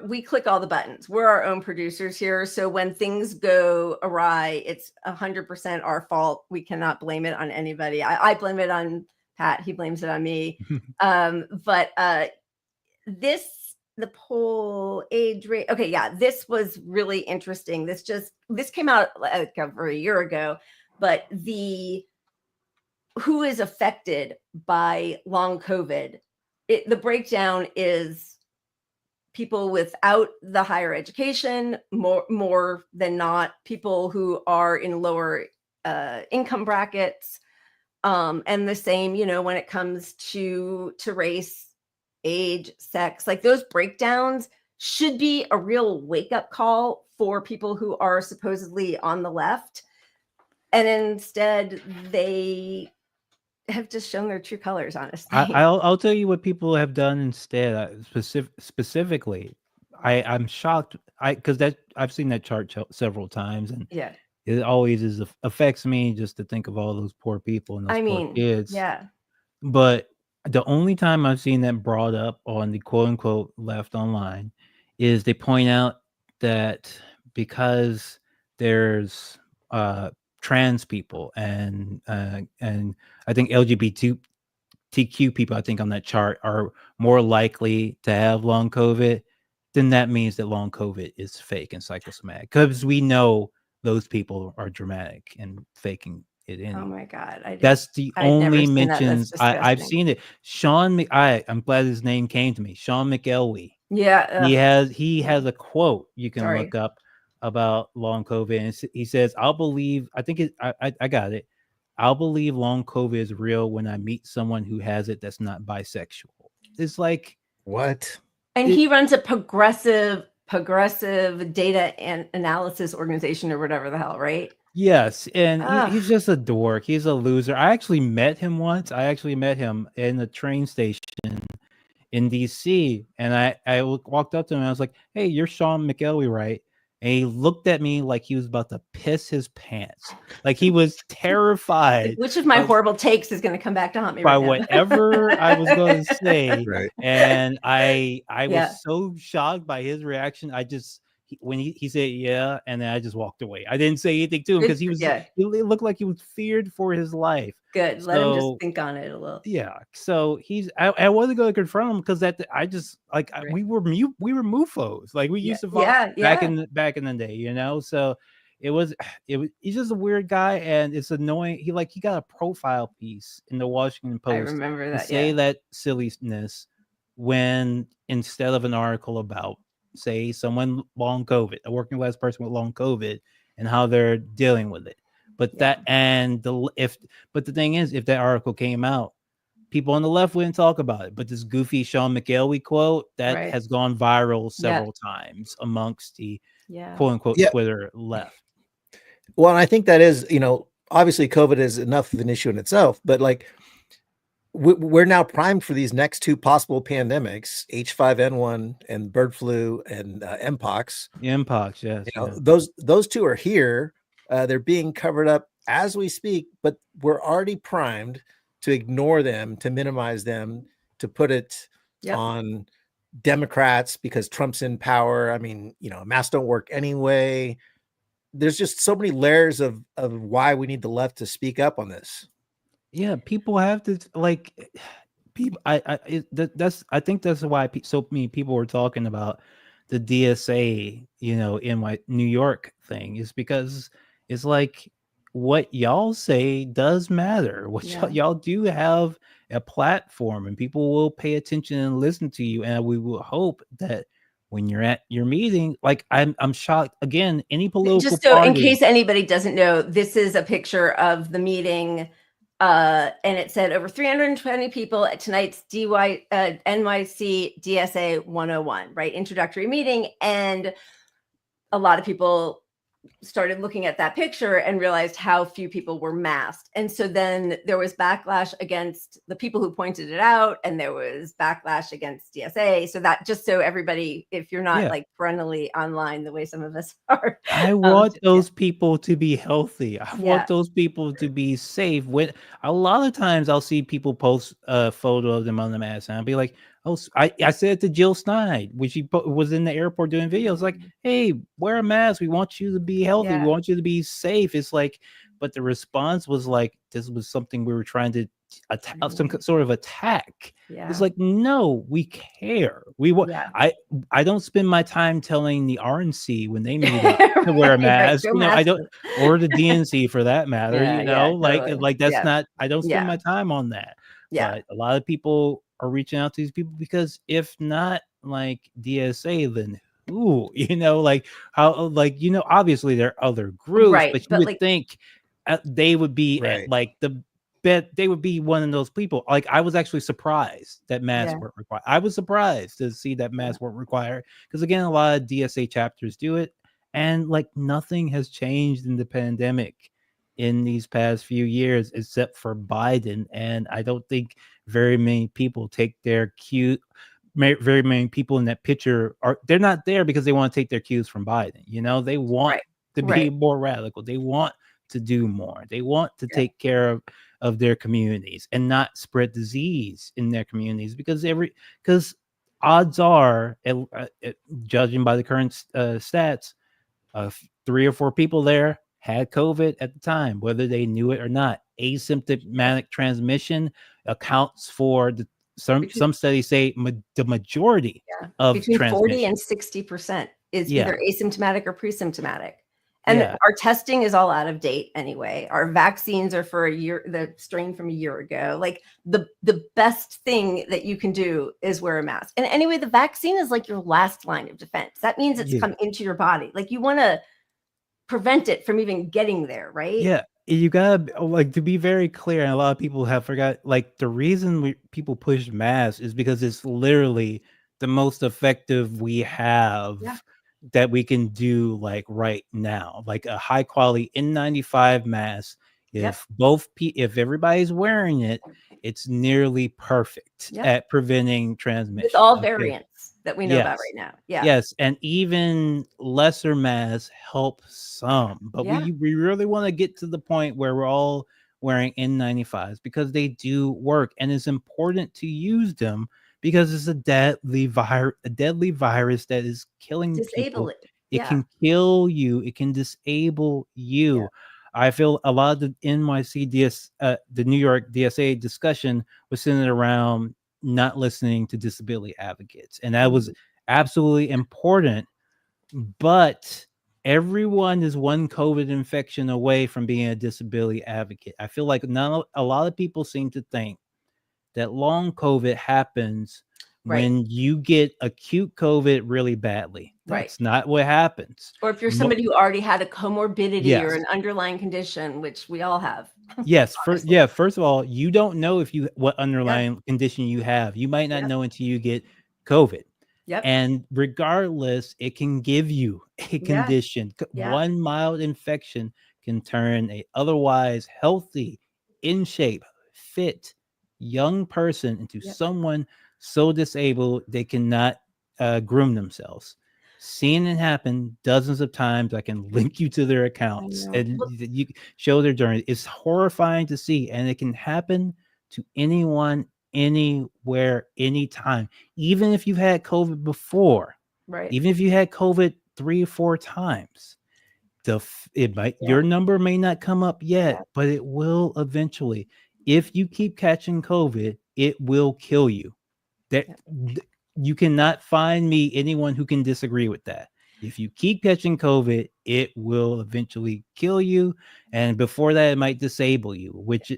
We click all the buttons. We're our own producers here. So when things go awry, it's 100% our fault. We cannot blame it on anybody. I blame it on Pat. He blames it on me. But the poll age rate. Okay. Yeah. This was really interesting. This came out like over a year ago, but who is affected by long COVID, the breakdown is people without the higher education, more than not, people who are in lower income brackets, and the same, you know, when it comes to race, age, sex, like those breakdowns should be a real wake-up call for people who are supposedly on the left. And instead, they have just shown their true colors, honestly. I'll tell you what people have done instead. Specifically, I'm shocked. Because I've seen that chart several times, and it always affects me just to think of all those poor people and those poor kids. Yeah. But the only time I've seen that brought up on the quote unquote left online is they point out that because there's trans people and I think LGBTQ people, I think on that chart, are more likely to have long COVID, then that means that long COVID is fake and psychosomatic, because we know those people are dramatic and faking it in. Oh my God. That's the only mentions I've seen it. I'm glad his name came to me. Shawn Meli. Yeah. He has a quote you can look up about long COVID. And he says, I got it. I'll believe long COVID is real when I meet someone who has it that's not bisexual. It's like, what? And he runs a progressive data and analysis organization or whatever the hell, right? Yes. And he's just a dork. He's a loser. I actually met him once. I actually met him in the train station in DC. And I walked up to him and I was like, hey, you're Shawn Meli, right? And he looked at me like he was about to piss his pants. Like he was terrified. Which of my horrible takes is going to come back to haunt me by right now? whatever I was going to say. Right. And I was so shocked by his reaction. When he said yeah, and then I just walked away. I didn't say anything to him because he looked like he was feared for his life. Good. Let him just think on it a little. Yeah. So I wasn't going to confront him because we were MUFOs. Like we used to back in the day, you know. So he's just a weird guy, and it's annoying. He got a profile piece in the Washington Post. I remember that. Say that silliness when instead of an article about, say, someone long COVID, a working class person with long COVID, and how they're dealing with it. But the thing is, if that article came out, people on the left wouldn't talk about it. But this goofy Shawn Meli quote that has gone viral several times amongst the quote unquote Twitter left. Well, and I think that is, you know, obviously COVID is enough of an issue in itself, but like we're now primed for these next two possible pandemics, H5N1 and bird flu and Mpox. Mpox, yes. You know, those two are here. They're being covered up as we speak, but we're already primed to ignore them, to minimize them, to put it on Democrats because Trump's in power. I mean, you know, masks don't work anyway. There's just so many layers of why we need the left to speak up on this. Yeah, people have to people. I think that's why so many people were talking about the DSA, you know, in my New York thing, is because it's like what y'all say does matter. What y'all do have a platform, and people will pay attention and listen to you. And we will hope that when you're at your meeting, like I'm shocked again, any political just so party. In case anybody doesn't know, this is a picture of the meeting, and it said over 320 people at tonight's NYC DSA 101, right? Introductory meeting. And a lot of people started looking at that picture and realized how few people were masked. And so then there was backlash against the people who pointed it out, and there was backlash against DSA. So that, just so everybody, if you're not like perennially online the way some of us are, I want those people to be healthy. I want those people to be safe. When a lot of times I'll see people post a photo of them on the mask, and I'll be like, oh, I said to Jill Stein when she was in the airport doing videos, like, hey, wear a mask. We want you to be healthy. We want you to be safe. It's like, but the response was like, this was something we were trying to some sort of attack. It's like, no, we care. We want. I don't spend my time telling the RNC when they meet up to wear a mask. You know, I don't, or the DNC for that matter. You know, like that's not. I don't spend my time on that. But a lot of people are reaching out to these people because if not like DSA, then who? You know, like how? Like, you know, obviously there are other groups, but you would think they would be at, like the. Bet they would be one of those people. Like, I was actually surprised that masks weren't required. I was surprised to see that masks weren't required because, again, a lot of DSA chapters do it, and like nothing has changed in the pandemic in these past few years except for Biden. And I don't think very many people take their cue. Very many people in that picture they're not there because they want to take their cues from Biden. You know, they want to be more radical. They want to do more. They want to take care of their communities and not spread disease in their communities because odds are, judging by the current stats, 3 or 4 people there had COVID at the time, whether they knew it or not. Asymptomatic transmission accounts for some studies say the majority of between 40 and 60% is either asymptomatic or pre-symptomatic. And our testing is all out of date anyway. Our vaccines are for a year, the strain from a year ago. Like the best thing that you can do is wear a mask. And anyway, the vaccine is like your last line of defense. That means it's come into your body. Like, you want to prevent it from even getting there, right? Yeah. You gotta, like, to be very clear, and a lot of people have forgot, like, the reason people push masks is because it's literally the most effective we have that we can do, like, right now, like a high quality N95 mask. If if everybody's wearing it, it's nearly perfect at preventing transmission with all variants that we know about right now. Yes, and even lesser masks help some, but we really want to get to the point where we're all wearing N95s because they do work, and it's important to use them because it's a deadly virus that is killing people. It can kill you. It can disable you. I feel a lot of the the New York DSA discussion was centered around not listening to disability advocates, and that was absolutely important. But everyone is one COVID infection away from being a disability advocate. I feel like a lot of people seem to think that long COVID happens when you get acute COVID really badly. That's not what happens. Or if you're somebody who already had a comorbidity or an underlying condition, which we all have. First of all, you don't know what underlying condition you have. You might not know until you get COVID. And regardless, it can give you a condition. One mild infection can turn a otherwise healthy, in shape, fit, young person into someone so disabled they cannot groom themselves. Seen it happen dozens of times. I can link you to their accounts and you show their journey. It's horrifying to see, and it can happen to anyone, anywhere, anytime. Even if you've had COVID before, even if you had COVID 3 or 4 times, your number may not come up yet, but it will eventually. If you keep catching COVID, it will kill you. You cannot find anyone who can disagree with that. If you keep catching COVID, it will eventually kill you. And before that, it might disable you, which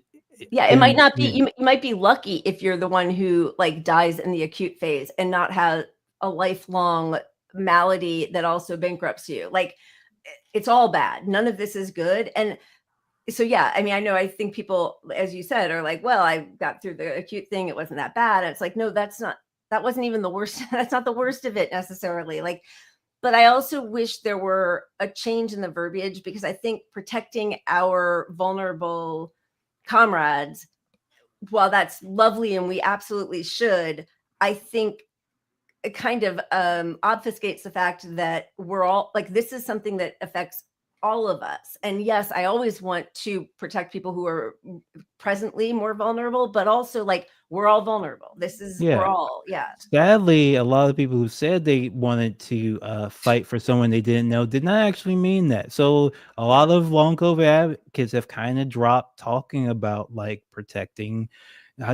Yeah, it might not be, you might be lucky if you're the one who like dies in the acute phase and not have a lifelong malady that also bankrupts you. Like, it's all bad. None of this is good. And so, yeah, I mean, I think people, as you said, are like, well, I got through the acute thing. It wasn't that bad. And it's like, no, that wasn't even the worst. That's not the worst of it necessarily. Like, but I also wish there were a change in the verbiage, because I think protecting our vulnerable comrades, while that's lovely and we absolutely should, I think it kind of obfuscates the fact that we're all like, this is something that affects all of us. And yes, I always want to protect people who are presently more vulnerable, but also like, we're all vulnerable. This is, we're all, Sadly, a lot of people who said they wanted to fight for someone they didn't know did not actually mean that. So a lot of long COVID advocates have kind of dropped talking about like protecting.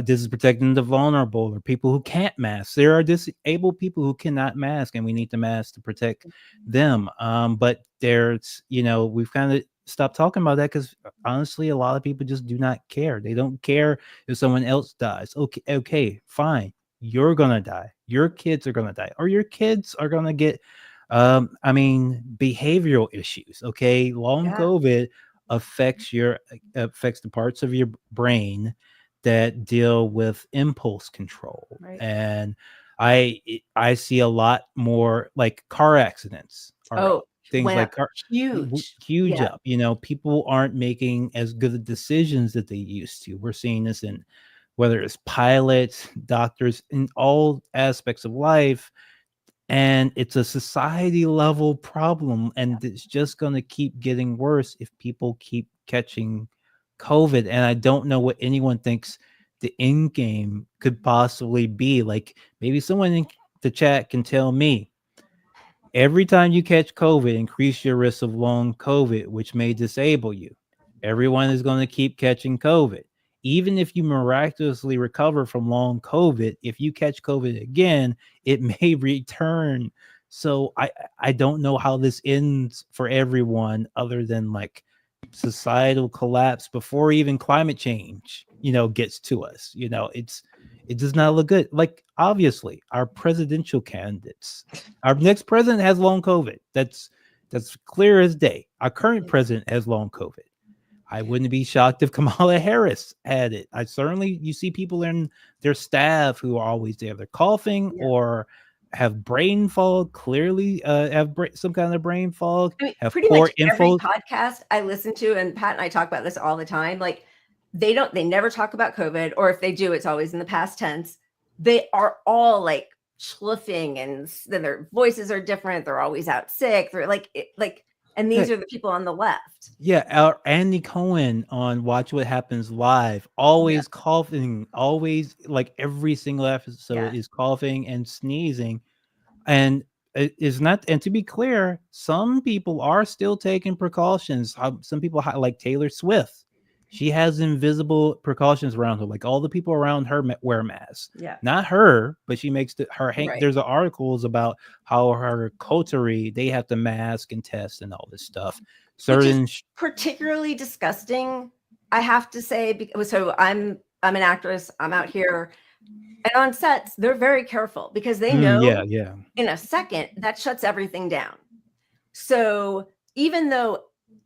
This is protecting the vulnerable or people who can't mask. There are disabled people who cannot mask, and we need the mask to protect them. But there's, we've kind of stopped talking about that because honestly, a lot of people just do not care. They don't care if someone else dies. Okay, fine. You're gonna die. Your kids are gonna die, or your kids are gonna get, behavioral issues. Okay, long COVID affects the parts of your brain that deal with impulse control, and I see a lot more like car accidents. Things like huge up. People aren't making as good decisions that they used to. We're seeing this in whether it's pilots, doctors, in all aspects of life. And it's a society level problem. And it's just going to keep getting worse if people keep catching COVID. And I don't know what anyone thinks the end game could possibly be. Like, maybe someone in the chat can tell me, every time you catch COVID, increase your risk of long COVID, which may disable you. Everyone is going to keep catching COVID. Even if you miraculously recover from long COVID, if you catch COVID again, it may return. So I don't know how this ends for everyone other than like societal collapse before even climate change, gets to us. It does not look good. Like, obviously, our presidential candidates, our next president has long COVID. That's clear as day. Our current president has long COVID. I wouldn't be shocked if Kamala Harris had it. You see people in their staff who are always there. They're coughing or have brain fog, clearly have some kind of brain fog. Have pretty much every podcast I listen to, and Pat and I talk about this all the time, like they never talk about COVID, or if they do, it's always in the past tense. They are all like schluffing, and then their voices are different. They're always out sick. They're and these are the people on the left. Yeah, Andy Cohen on Watch What Happens Live, always coughing, always like every single episode is coughing and sneezing. And it is not, and to be clear, some people are still taking precautions. Some people like Taylor Swift. She has invisible precautions around her. Like, all the people around her wear masks. Yeah. Not her, but she makes there's articles about how her coterie, they have to mask and test and all this stuff. Which is particularly disgusting, I have to say, because so I'm an actress. I'm out here, and on sets, they're very careful because they know in a second that shuts everything down. So even though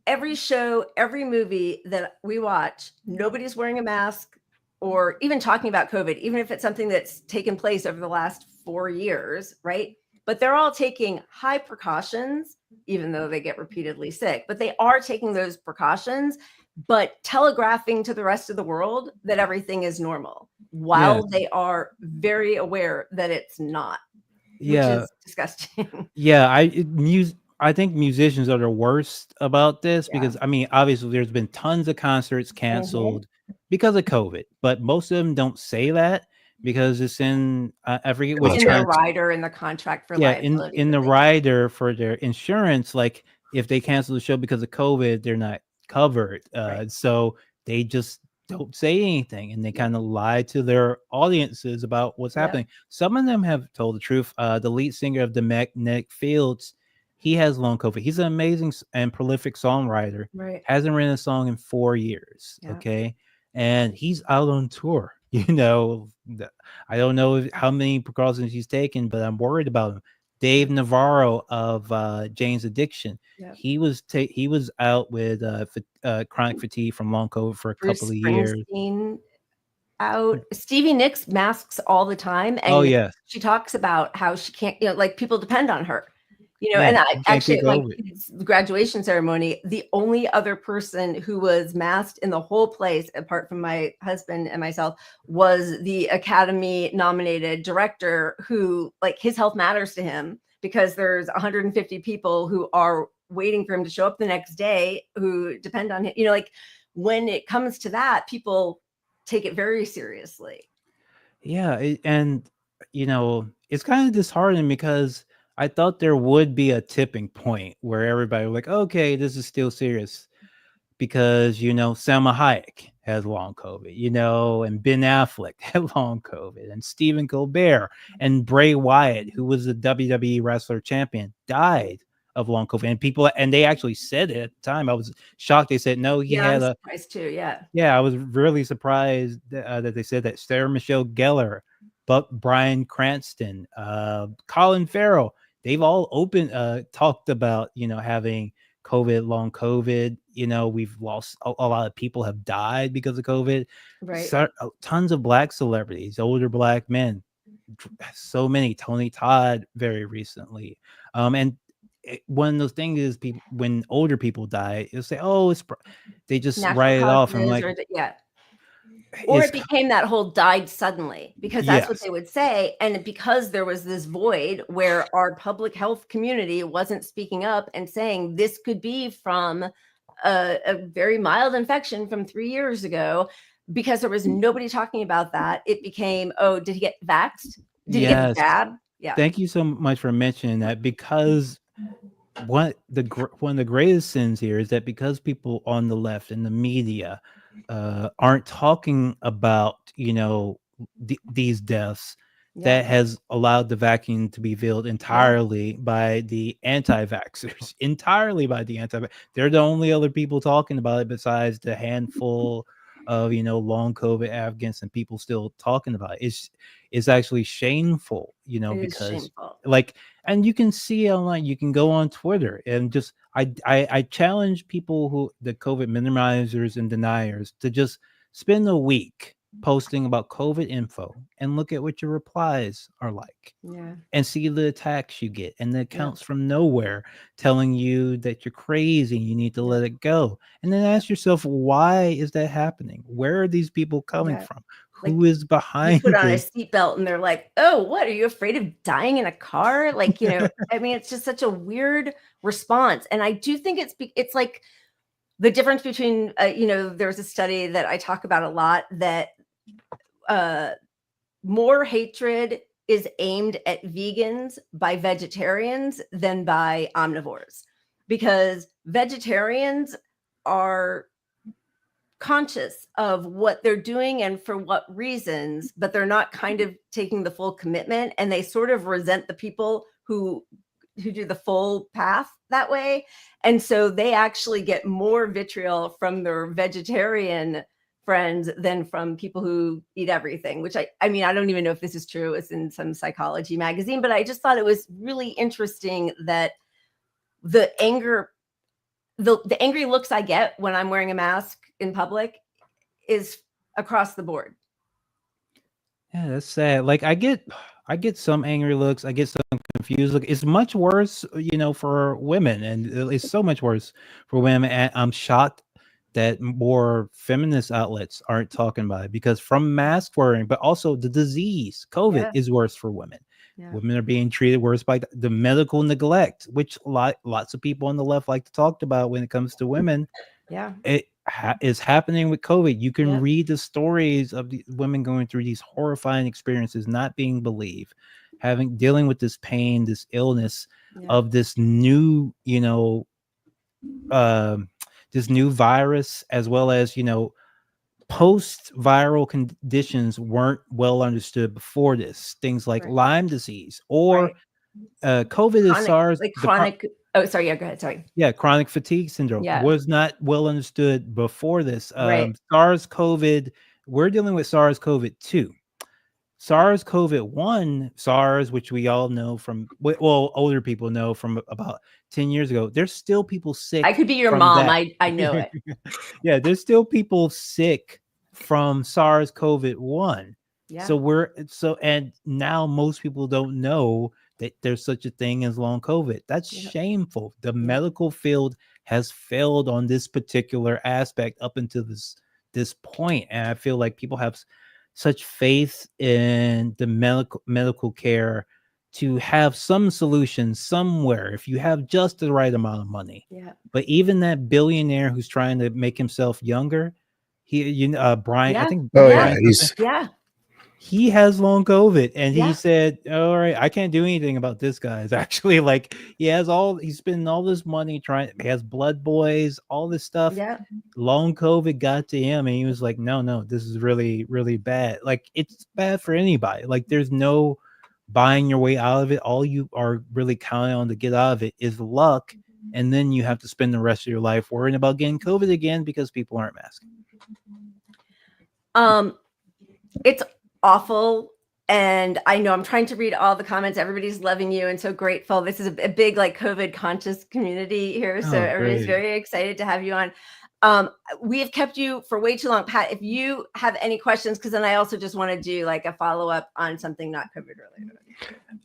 every show, every movie that we watch, nobody's wearing a mask or even talking about COVID, even if it's something that's taken place over the last 4 years, right? But they're all taking high precautions, even though they get repeatedly sick. But they are taking those precautions, but telegraphing to the rest of the world that everything is normal, while they are very aware that it's not, which is disgusting. I think musicians are the worst about this because, obviously there's been tons of concerts canceled because of COVID, but most of them don't say that because it's in, I forget which in their rider, in the contract for liability. in the rider for their insurance. Like, if they cancel the show because of COVID, they're not covered. So they just don't say anything, and they kind of lie to their audiences about what's happening. Some of them have told the truth. The lead singer of the Magnetic Fields, he has long COVID. He's an amazing and prolific songwriter. Right. Hasn't written a song in 4 years. Okay. and he's out on tour. You know, I don't know how many precautions he's taken, but I'm worried about him. Dave Navarro of Jane's Addiction. Yep. He was out with chronic fatigue from long COVID for a couple of years. Out. Stevie Nicks masks all the time, and oh yeah, she talks about how she can't, like people depend on her, Yeah, and I actually at my COVID. kids' graduation ceremony, the only other person who was masked in the whole place, apart from my husband and myself, was the Academy nominated director, who, like, his health matters to him because there's 150 people who are waiting for him to show up the next day who depend on him. Like, when it comes to that, people take it very seriously. Yeah, and it's kind of disheartening because I thought there would be a tipping point where everybody was like, okay, this is still serious, because Selma Hayek has long COVID, and Ben Affleck had long COVID, and Stephen Colbert and Bray Wyatt, who was a WWE wrestler champion, died of long COVID, and they actually said it at the time. I was shocked. They said no, he had I'm surprised too. Yeah, I was really surprised that they said that. Sarah Michelle Gellar, Bryan Cranston, Colin Farrell, they've all talked about having COVID, long COVID. We've lost a lot of people have died because of COVID. Right. Tons of Black celebrities, older Black men, so many. Tony Todd very recently, and one of those things is when older people die, they'll say, "Oh, they just natural write it off," and like, or it became that whole died suddenly, because that's what Yes. they would say, and because there was this void where our public health community wasn't speaking up and saying this could be from a very mild infection from 3 years ago, because there was nobody talking about that. It became, oh, did he get vaxxed? Did he get the jab? Yeah. Thank you so much for mentioning that, because one of the greatest sins here is that because people on the left and the media aren't talking about these deaths, that has allowed the vacuum to be filled entirely by the anti-vaxxers. Entirely by the they're the only other people talking about it besides the handful of long COVID Afghans and people still talking about it. It's actually shameful, because shameful. And you can see online, you can go on Twitter and just I challenge people who the COVID minimizers and deniers to just spend a week posting about COVID info and look at what your replies are like. And see the attacks you get and the accounts from nowhere telling you that you're crazy and you need to let it go. And then ask yourself, why is that happening? Where are these people coming from? Who is behind you put on this? a seatbelt and they're like, oh, what, are you afraid of dying in a car? Like, I mean, it's just such a weird response. And I do think it's like the difference between, there's a study that I talk about a lot that more hatred is aimed at vegans by vegetarians than by omnivores, because vegetarians are conscious of what they're doing and for what reasons, but they're not kind of taking the full commitment, and they sort of resent the people who do the full path that way. And so they actually get more vitriol from their vegetarian friends than from people who eat everything, which I mean, I don't even know if this is true. It's in some psychology magazine, but I just thought it was really interesting that the angry looks I get when I'm wearing a mask in public is across the board. Yeah, that's sad. Like I get some angry looks. I get some confused look. It's much worse, for women, and it's so much worse for women. And I'm shocked that more feminist outlets aren't talking about it, because from mask wearing, but also the disease, COVID, is worse for women. Women are being treated worse by the medical neglect, which lots of people on the left like to talk about when it comes to women. It is happening with COVID. You can read the stories of the women going through these horrifying experiences, not being believed, dealing with this pain, this illness of this new, this new virus, as well as, post-viral conditions weren't well understood before this. Things like Lyme disease or COVID is SARS. Like chronic Oh, sorry. Yeah, go ahead. Sorry. Yeah, chronic fatigue syndrome was not well understood before this. Right. SARS-CoV, we're dealing with SARS-CoV-2. SARS-CoV-1, SARS, which we all know from, well, older people know from about 10 years ago, there's still people sick. I could be your mom. I know it. Yeah, there's still people sick from SARS-CoV-1. Yeah. And now most people don't know that there's such a thing as long COVID. That's shameful. The medical field has failed on this particular aspect up until this point. And I feel like people have such faith in the medical care to have some solution somewhere if you have just the right amount of money. Yeah. But even that billionaire who's trying to make himself younger, Brian, I think. He has long COVID, and he said, all right, I can't do anything about this, guys. Actually, like he's spending all this money he has blood boys, all this stuff. Yeah. Long COVID got to him, and he was like, no, this is really, really bad. Like, it's bad for anybody. Like, there's no buying your way out of it. All you are really counting on to get out of it is luck. And then you have to spend the rest of your life worrying about getting COVID again because people aren't masking. It's awful. And I know I'm trying to read all the comments. Everybody's loving you and so grateful. This is a big like COVID conscious community here. So everybody's very excited to have you on. We have kept you for way too long. Pat, if you have any questions, because then I also just want to do like a follow-up on something not COVID related.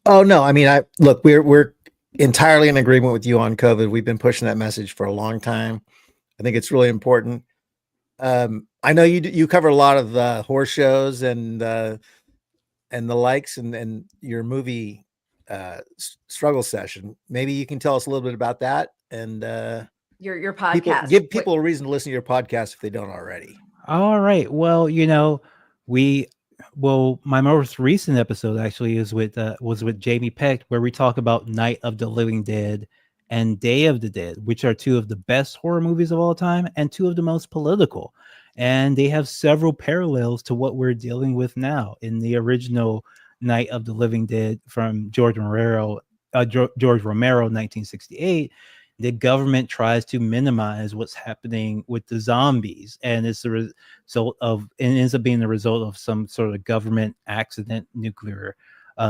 Oh, no. I mean, look, we're entirely in agreement with you on COVID. We've been pushing that message for a long time. I think it's really important. I know you cover a lot of the horror shows and the likes and your movie struggle session. Maybe you can tell us a little bit about that and your podcast. Give people a reason to listen to your podcast if they don't already. All right. Well, my most recent episode actually was with Jamie Peck, where we talk about Night of the Living Dead and Day of the Dead, which are two of the best horror movies of all time and two of the most political. And they have several parallels to what we're dealing with now. In the original Night of the Living Dead from George Romero, 1968, the government tries to minimize what's happening with the zombies, and it's the result of, and it ends up being the result of some sort of government accident, nuclear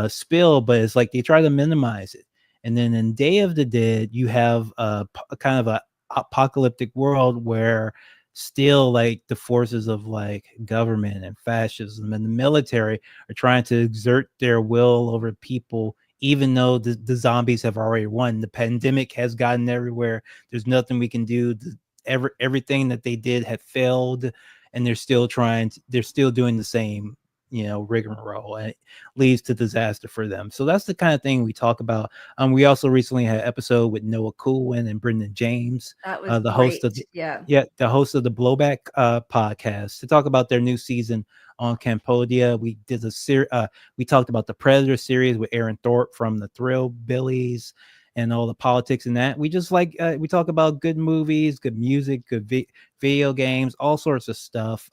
spill. But it's like they try to minimize it. And then in Day of the Dead, you have a kind of a apocalyptic world where still like the forces of like government and fascism and the military are trying to exert their will over people, even though the zombies have already won. The pandemic has gotten everywhere. There's nothing we can do. Everything that they did had failed, and they're still doing the same, rigmarole, and it leads to disaster for them. So that's the kind of thing we talk about. We also recently had an episode with Noah Coolwin and Brendan James, that was the host of the host of the Blowback podcast, to talk about their new season on Cambodia. We did we talked about the Predator series with Aaron Thorpe from the Thrill Billies and all the politics in that. We just we talk about good movies, good music, good video games, all sorts of stuff.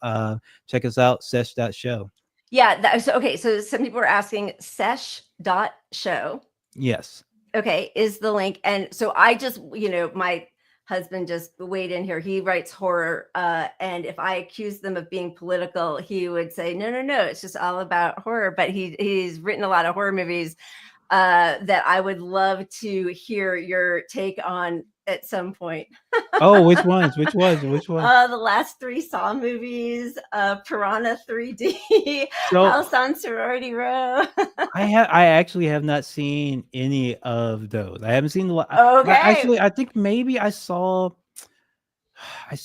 Check us out, Sht.show. Yeah. So some people are asking Sht.show. Yes. Okay. Is the link. And so I just, my husband just weighed in here. He writes horror. And if I accuse them of being political, he would say, no, it's just all about horror. But he's written a lot of horror movies that I would love to hear your take on at some point. Oh, which ones? Which one? The last 3 Saw movies, Piranha 3D, House on Sorority Row. I actually have not seen any of those. I haven't seen the. Okay. I think maybe I saw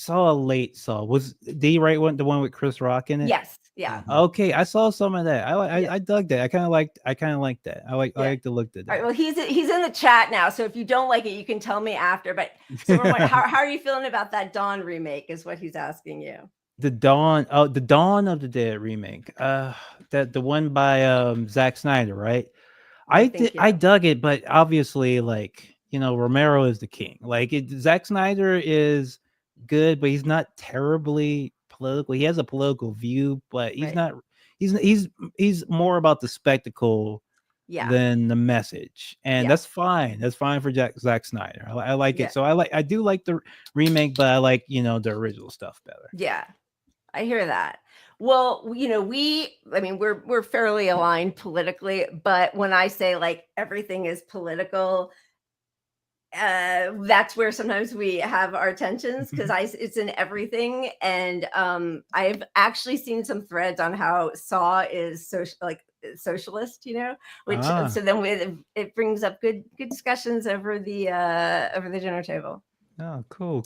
a late Saw. Was the right one, the one with Chris Rock in it? Yes. Yeah. Okay, I saw some of that. I dug that. I kind of liked that. I like the look of that. All right, well, he's in the chat now, so if you don't like it, you can tell me after. But so how are you feeling about that Dawn remake? Is what he's asking you. The Dawn of the Dead remake. The one by Zack Snyder, right? I dug it, but obviously, Romero is the king. Zack Snyder is good, but he's not terribly political. He has a political view, but he's not. He's more about the spectacle than the message, and that's fine. That's fine for Zack Snyder. I like it. So I do like the remake, but I like the original stuff better. Yeah, I hear that. Well, we're fairly aligned politically, but when I say like everything is political, that's where sometimes we have our tensions, because it's in everything. And I've actually seen some threads on how Saw is socialist, which so then it brings up good discussions over the dinner table. Oh, cool.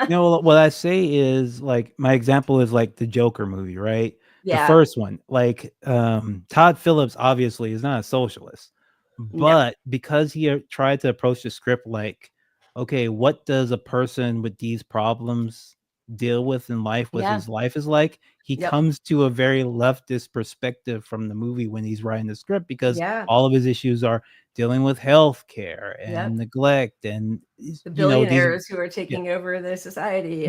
What I say is, like, my example is like the Joker movie, right? The first one, like, Todd Phillips obviously is not a socialist, but because he tried to approach the script like, okay, what does a person with these problems deal with in life, what his life is like, he comes to a very leftist perspective from the movie when he's writing the script, because all of his issues are dealing with health care and neglect and the billionaires who are taking over the society.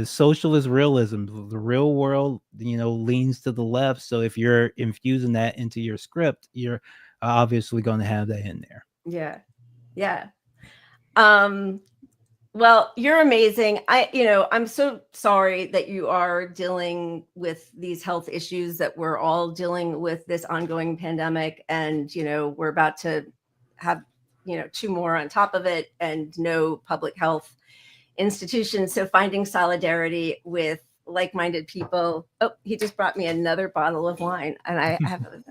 Socialist realism. The real world leans to the left, so if you're infusing that into your script, you're obviously going to have that in there. Well, you're amazing. I'm so sorry that you are dealing with these health issues, that we're all dealing with this ongoing pandemic, and we're about to have 2 more on top of it, and no public health institutions. So finding solidarity with like-minded people. Oh, he just brought me another bottle of wine, and I have a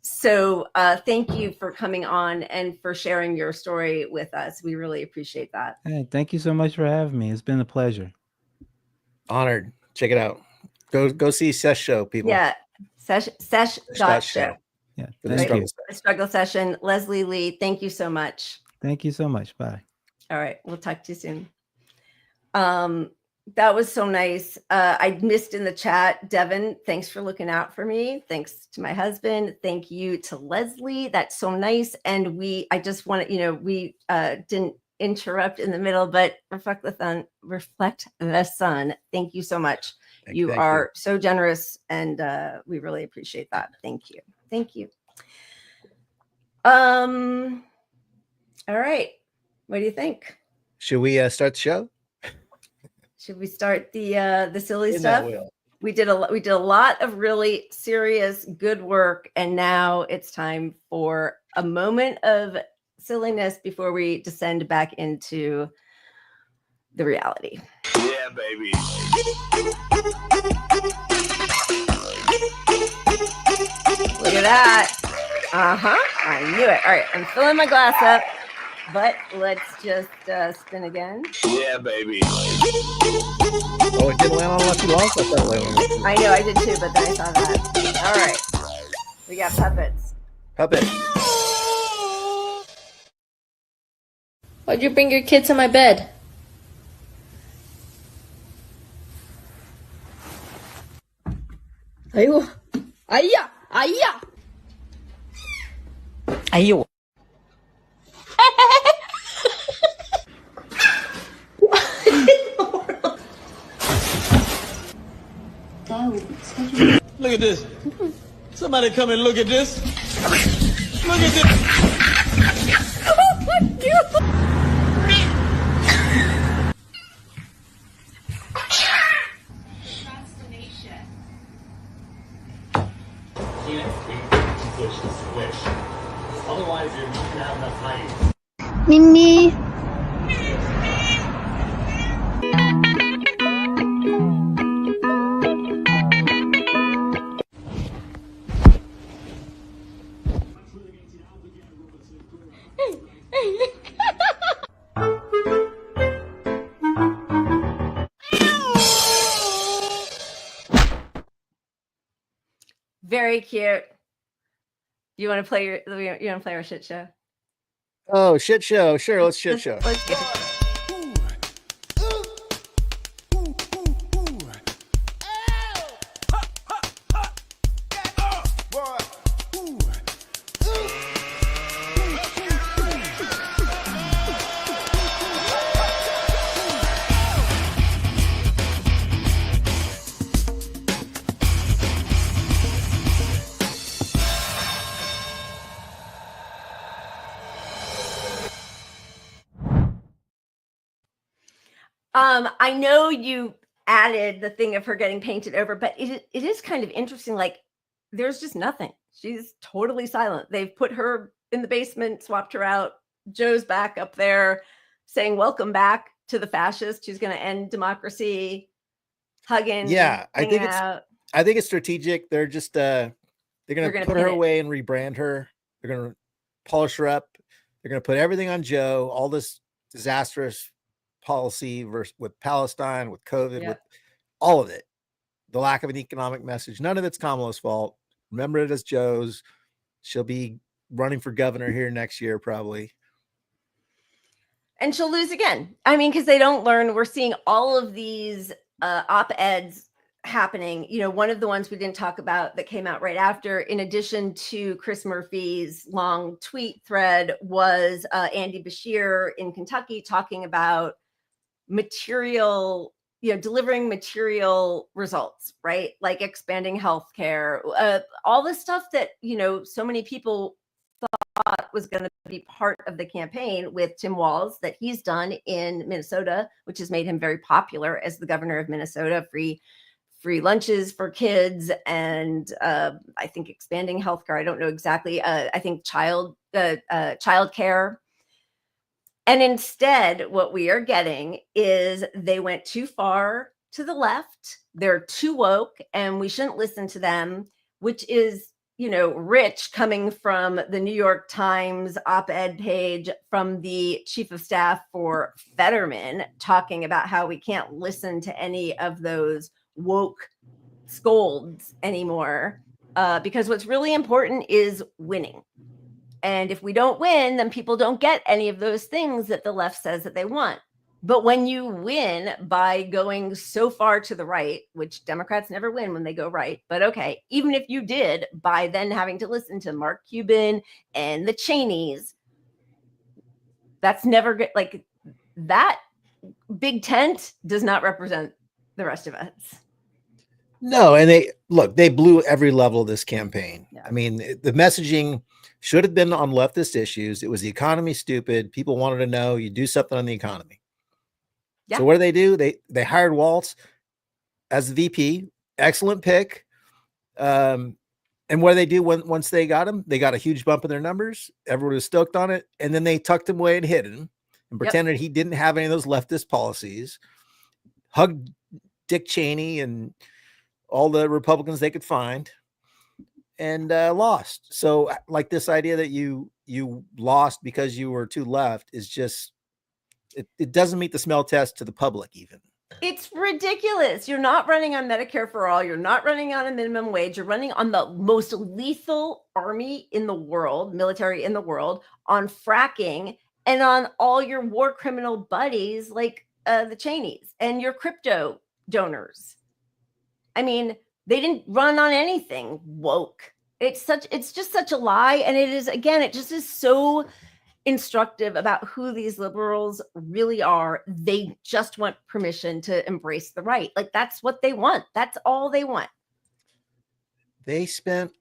So thank you for coming on and for sharing your story with us. We really appreciate that. Hey, thank you so much for having me. It's been a pleasure. Honored. Check it out. Go see Sht Show, people. Yeah. Sht.show. Yeah. Thank you. Struggle Session. Leslie Lee, thank you so much. Thank you so much. Bye. All right. We'll talk to you soon. That was so nice. I missed in the chat, Devin, thanks for looking out for me. Thanks to my husband. Thank you to Leslie. That's so nice. And I just want to, we didn't interrupt in the middle, but reflect the sun. Thank you so much. You are so generous, and we really appreciate that. Thank you. Thank you. All right. What do you think? Should we start the show? Should we start the silly stuff? We did a lot of really serious, good work, and now it's time for a moment of silliness before we descend back into the reality. Yeah, baby. Look at that. I knew it. All right, I'm filling my glass up, but let's just spin again. Yeah, baby. Oh, it didn't land on Lucky Lost? I thought it landed on. I know, I did too, but then I saw that. All right. We got puppets. Why'd you bring your kids to my bed? Ayo. Aya. Aya. Ayo. Look at this. Somebody come and look at this. Look at this. Oh my God. Otherwise, you're not gonna have enough height. Mimi. Very cute. You want to play our shit show? Oh, Sht Show. Sure, let's Sht Show. Let's get it. I know you added the thing of her getting painted over, but it is kind of interesting. Like, there's just nothing. She's totally silent. They've put her in the basement, swapped her out. Joe's back up there saying, welcome back to the fascist who's going to end democracy, hugging. Yeah, I think out. it's strategic. They're just they're going to put her away and rebrand her. They're going to polish her up. They're going to put everything on Joe, all this disastrous policy with Palestine, with COVID, with all of it. The lack of an economic message. None of it's Kamala's fault. Remember it as Joe's. She'll be running for governor here next year, probably. And she'll lose again. I mean, because they don't learn. We're seeing all of these op-eds happening. You know, one of the ones we didn't talk about that came out right after, in addition to Chris Murphy's long tweet thread, was Andy Beshear in Kentucky talking about material, delivering material results, right? Like expanding healthcare, all the stuff that, so many people thought was going to be part of the campaign with Tim Walz that he's done in Minnesota, which has made him very popular as the governor of Minnesota. Free lunches for kids, and I think expanding healthcare. I don't know exactly. I think child care. And instead, what we are getting is they went too far to the left. They're too woke, and we shouldn't listen to them, which is, rich coming from the New York Times op-ed page from the chief of staff for Fetterman, talking about how we can't listen to any of those woke scolds anymore, because what's really important is winning. And if we don't win, then people don't get any of those things that the left says that they want. But when you win by going so far to the right, which Democrats never win when they go right, but okay, even if you did, by then having to listen to Mark Cuban and the Cheneys, that's never good. Like, that big tent does not represent the rest of us. No, and they blew every level of this campaign. Yeah. I mean, the messaging should have been on leftist issues. It was the economy stupid. People wanted to know you do something on the economy. Yeah. So what do? They hired Walz as the VP. Excellent pick. And what do they do once they got him? They got a huge bump in their numbers. Everyone was stoked on it. And then they tucked him away and hid him and pretended he didn't have any of those leftist policies. Hugged Dick Cheney and all the Republicans they could find, and lost. So like this idea that you lost because you were too left is just, it doesn't meet the smell test to the public even. It's ridiculous. You're not running on Medicare for all. You're not running on a minimum wage. You're running on the most lethal army in the world, military in the world, on fracking, and on all your war criminal buddies like the Cheneys and your crypto donors. I mean, they didn't run on anything woke. It's just such a lie. And it is, again, it just is so instructive about who these liberals really are. They just want permission to embrace the right. Like, that's what they want. That's all they want. They spent,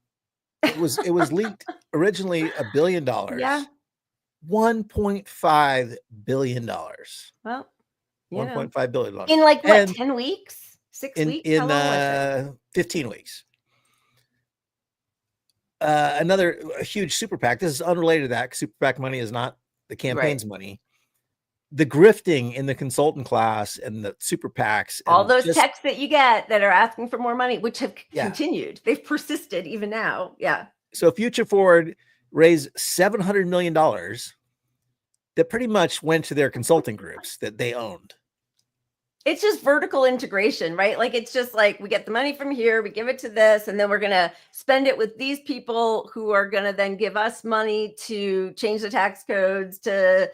it was leaked originally $1 billion. Yeah. $1.5 billion. Well, $1.5 billion. In like what, 10 weeks? 6 weeks? In 15 weeks. Another huge super PAC. This is unrelated to that. Super PAC money is not the campaign's money. The grifting in the consultant class and the super PACs. All those texts that you get that are asking for more money, which have continued. They've persisted even now. Yeah. So Future Forward raised $700 million that pretty much went to their consulting groups that they owned. It's just vertical integration, right? Like, it's just like, we get the money from here, we give it to this, and then we're going to spend it with these people who are going to then give us money to change the tax codes, to,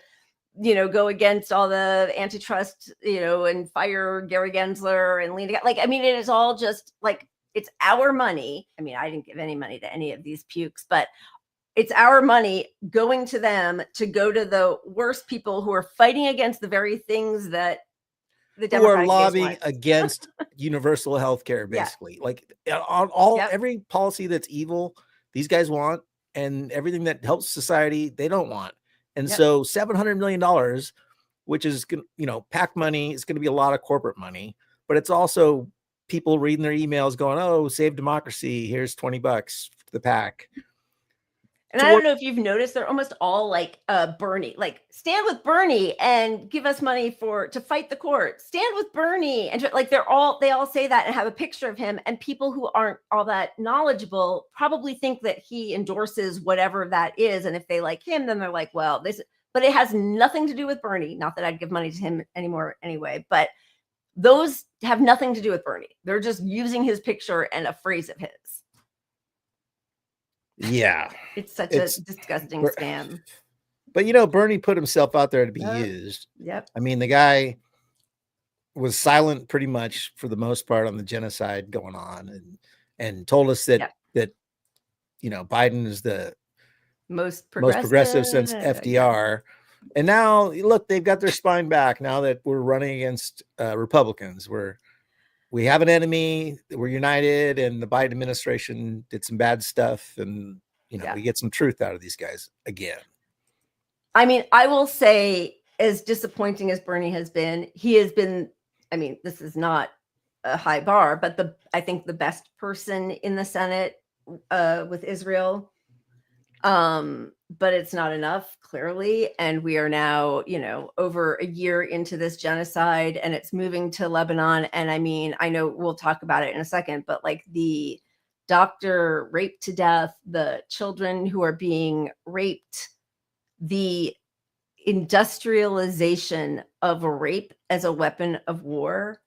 go against all the antitrust, and fire Gary Gensler and Lena. Like, I mean, it is all just like, it's our money. I mean, I didn't give any money to any of these pukes, but it's our money going to them to go to the worst people who are fighting against the very things that who are lobbying against universal health care, basically. Like, on all every policy that's evil, these guys want, and everything that helps society, they don't want. And so $700 million which is, PAC money. It's going to be a lot of corporate money, but it's also people reading their emails going, oh, save democracy. Here's $20 to the PAC. And I don't know if you've noticed, they're almost all like Bernie, like stand with Bernie and give us money to fight the court. Stand with Bernie. And like they all say that and have a picture of him. And people who aren't all that knowledgeable probably think that he endorses whatever that is. And if they like him, then they're like, well, but it has nothing to do with Bernie. Not that I'd give money to him anymore anyway, but those have nothing to do with Bernie. They're just using his picture and a phrase of his. Yeah. It's such a disgusting scam. But, Bernie put himself out there to be used. Yep. I mean, the guy was silent pretty much for the most part on the genocide going on and told us that Biden is the most progressive since FDR. And now, look, they've got their spine back now that we're running against Republicans. We have an enemy, we're united, and the Biden administration did some bad stuff, and we get some truth out of these guys again. I mean, I will say, as disappointing as Bernie has been, he has been, I mean, this is not a high bar, but I think the best person in the Senate with Israel. But it's not enough, clearly. And we are now, over a year into this genocide, and it's moving to Lebanon. And I mean, I know we'll talk about it in a second, but like the doctor raped to death, the children who are being raped, the industrialization of rape as a weapon of war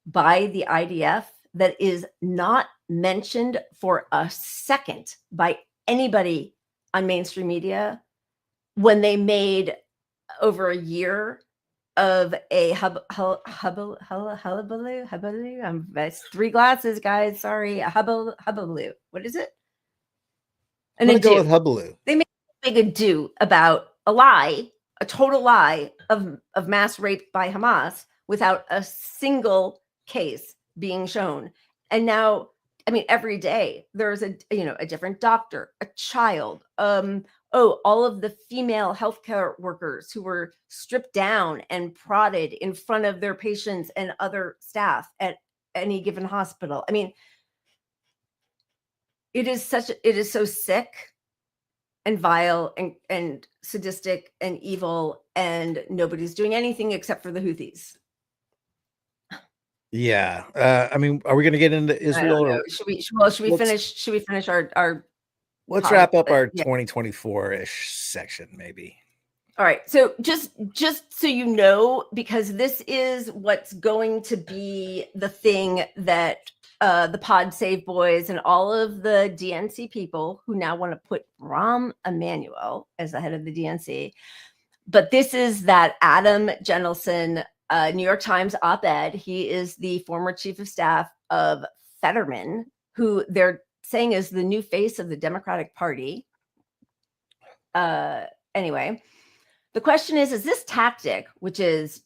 by the IDF that is not mentioned for a second by anybody on mainstream media, when they made over a year of a hullabaloo. It's 3 glasses, guys. Sorry, a hullabaloo. What is it? I'm gonna go with hullabaloo. They made a big ado about a lie, a total lie of mass rape by Hamas without a single case being shown. And now, I mean, every day there's a different doctor, a child, all of the female healthcare workers who were stripped down and prodded in front of their patients and other staff at any given hospital. I mean, it is so sick and vile and sadistic and evil, and nobody's doing anything except for the Houthis. Yeah. I mean, are we going to get into Israel? Or should we finish our let's wrap up our 2024-ish section, maybe. All right. So just so you know, because this is what's going to be the thing that the Pod Save Boys and all of the DNC people who now want to put Rahm Emanuel as the head of the DNC. But this is that Adam Jenelson, New York Times op-ed. He is the former chief of staff of Fetterman, who they're saying is the new face of the Democratic Party. Anyway, the question is this tactic, which is,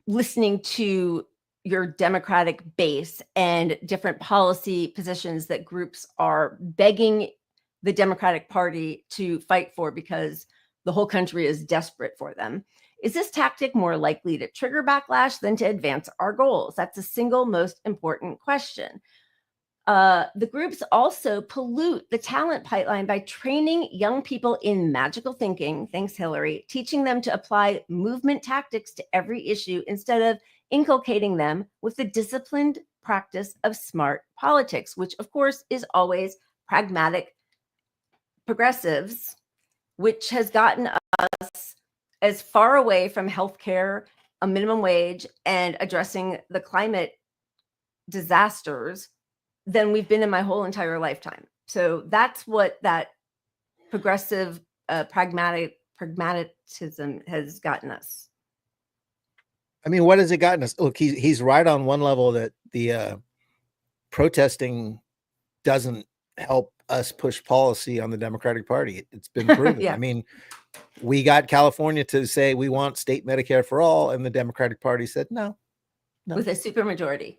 listening to your Democratic base and different policy positions that groups are begging the Democratic Party to fight for because the whole country is desperate for them. Is this tactic more likely to trigger backlash than to advance our goals? That's the single most important question. The groups also pollute the talent pipeline by training young people in magical thinking, thanks Hillary, teaching them to apply movement tactics to every issue instead of inculcating them with the disciplined practice of smart politics, which of course is always pragmatic progressives, which has gotten us as far away from healthcare, a minimum wage, and addressing the climate disasters than we've been in my whole entire lifetime. So that's what that progressive pragmatism has gotten us. I mean, what has it gotten us? Look, he's right on one level that the protesting doesn't help us push policy on the Democratic Party. It's been proven. Yeah. I mean, we got California to say we want state Medicare for all, and the Democratic Party said no. With a supermajority.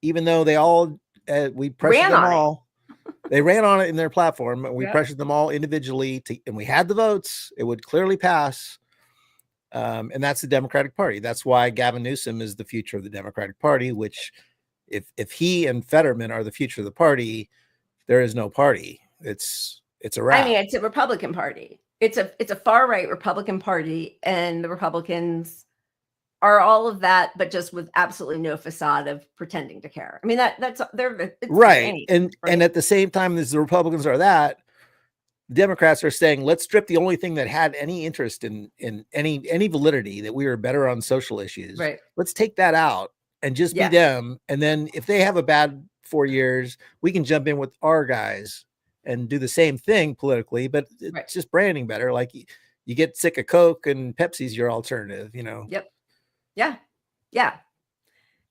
Even though they all we pressured them all. They ran on it in their platform. We pressured them all individually and we had the votes. It would clearly pass. And that's the Democratic Party. That's why Gavin Newsom is the future of the Democratic Party, which if he and Fetterman are the future of the party, there is no party. It's a wrap. I mean, it's a Republican Party. It's a far right Republican Party, and the Republicans are all of that, but just with absolutely no facade of pretending to care. I mean, it's right. And at the same time as the Republicans are that, Democrats are saying, let's strip the only thing that had any interest in any validity, that we were better on social issues. Right. Let's take that out and just be them. And then if they have a bad 4 years, we can jump in with our guys and do the same thing politically, but it's just branding better. Like you get sick of Coke and Pepsi's your alternative, you know? Yep. Yeah. Yeah.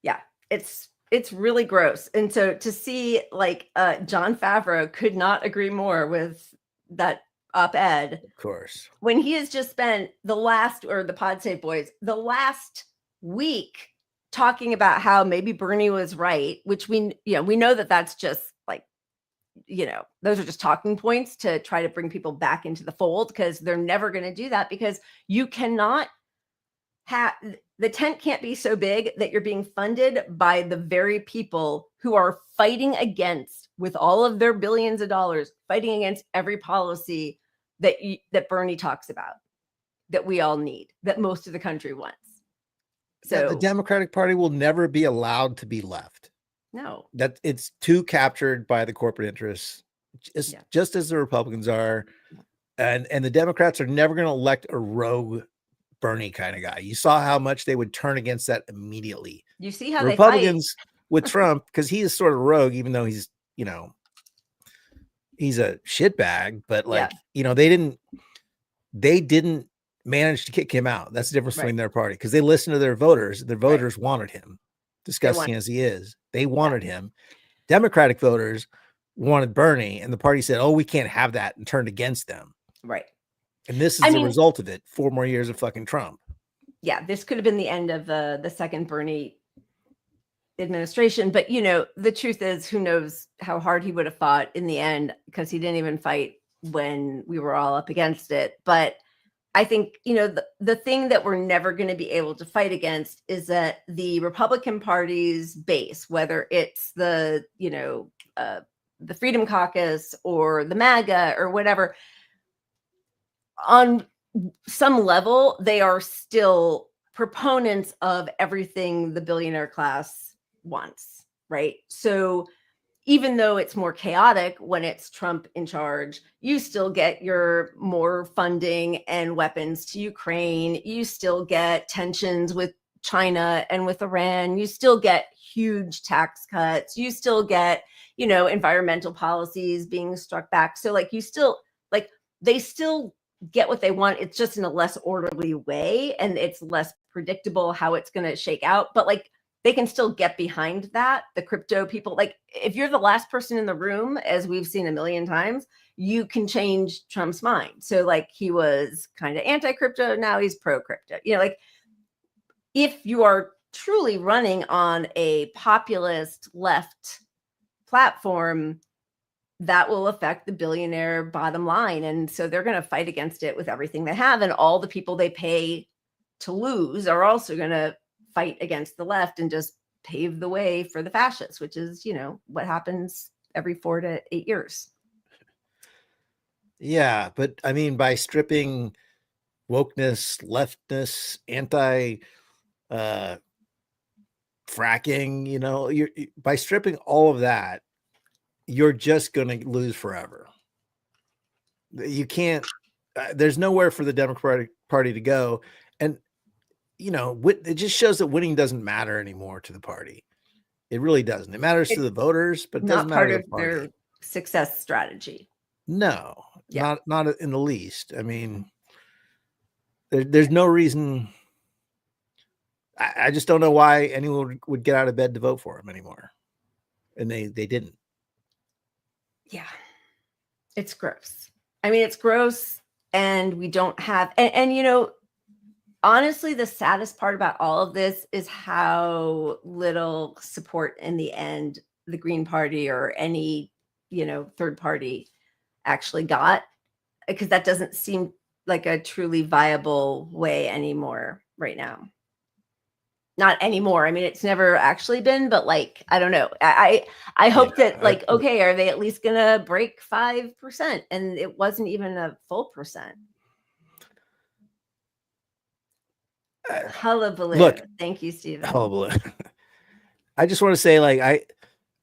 Yeah. It's really gross. And so to see like Jon Favreau could not agree more with that op-ed. Of course. When he has just spent the Pod Save Boys, the last week talking about how maybe Bernie was right, which we know that that's just like, those are just talking points to try to bring people back into the fold, because they're never going to do that, because you cannot the tent can't be so big that you're being funded by the very people who are fighting against, with all of their billions of dollars, fighting against every policy that Bernie talks about, that we all need, that most of the country wants. So the Democratic Party will never be allowed to be left. No, that it's too captured by the corporate interests, just as the Republicans are. And the Democrats are never going to elect a rogue Bernie kind of guy. You saw how much they would turn against that immediately. You see how Republicans with Trump, because he is sort of rogue, even though he's, he's a shitbag, but they didn't manage to kick him out. That's the difference between their party, because they listened to their voters. Their voters wanted him, disgusting as he is. They wanted him. Democratic voters wanted Bernie, and the party said, oh, we can't have that, and turned against them. Right. And this is the result of it. 4 more years of fucking Trump. Yeah, this could have been the end of the second Bernie administration. But, the truth is, who knows how hard he would have fought in the end, because he didn't even fight when we were all up against it. But I think, the thing that we're never going to be able to fight against is that the Republican Party's base, whether it's the Freedom Caucus or the MAGA or whatever, on some level, they are still proponents of everything the billionaire class wants, right? So even though it's more chaotic when it's Trump in charge, you still get your more funding and weapons to Ukraine. You still get tensions with China and with Iran. You still get huge tax cuts. You still get, environmental policies being struck back. So they still get what they want. It's just in a less orderly way, and it's less predictable how it's going to shake out. But they can still get behind that. The crypto people, if you're the last person in the room, as we've seen a million times, you can change Trump's mind. So he was kind of anti-crypto, now he's pro-crypto. If you are truly running on a populist left platform, that will affect the billionaire bottom line. And so they're going to fight against it with everything they have. And all the people they pay to lose are also going to fight against the left and just pave the way for the fascists, which is, what happens every 4 to 8 years. Yeah. But I mean, by stripping wokeness, leftness, fracking, by stripping all of that, you're just going to lose forever. You can't, there's nowhere for the Democratic Party to go. And, it just shows that winning doesn't matter anymore to the party. It really doesn't. It matters to the voters, but it doesn't matter to the party. Their success strategy. No, not in the least. I mean, there's no reason. I just don't know why anyone would get out of bed to vote for him anymore. And they didn't. Yeah, it's gross. I mean, it's gross, and we don't have, and honestly, the saddest part about all of this is how little support in the end the Green Party or any, third party actually got, because that doesn't seem like a truly viable way anymore right now. Not anymore. I mean, it's never actually been, but like, I don't know. I hope that like, okay, are they at least gonna break 5%? And it wasn't even a full percent. Hullabaloo. Look, thank you, Stephen. Hullabaloo. I just want to say, like,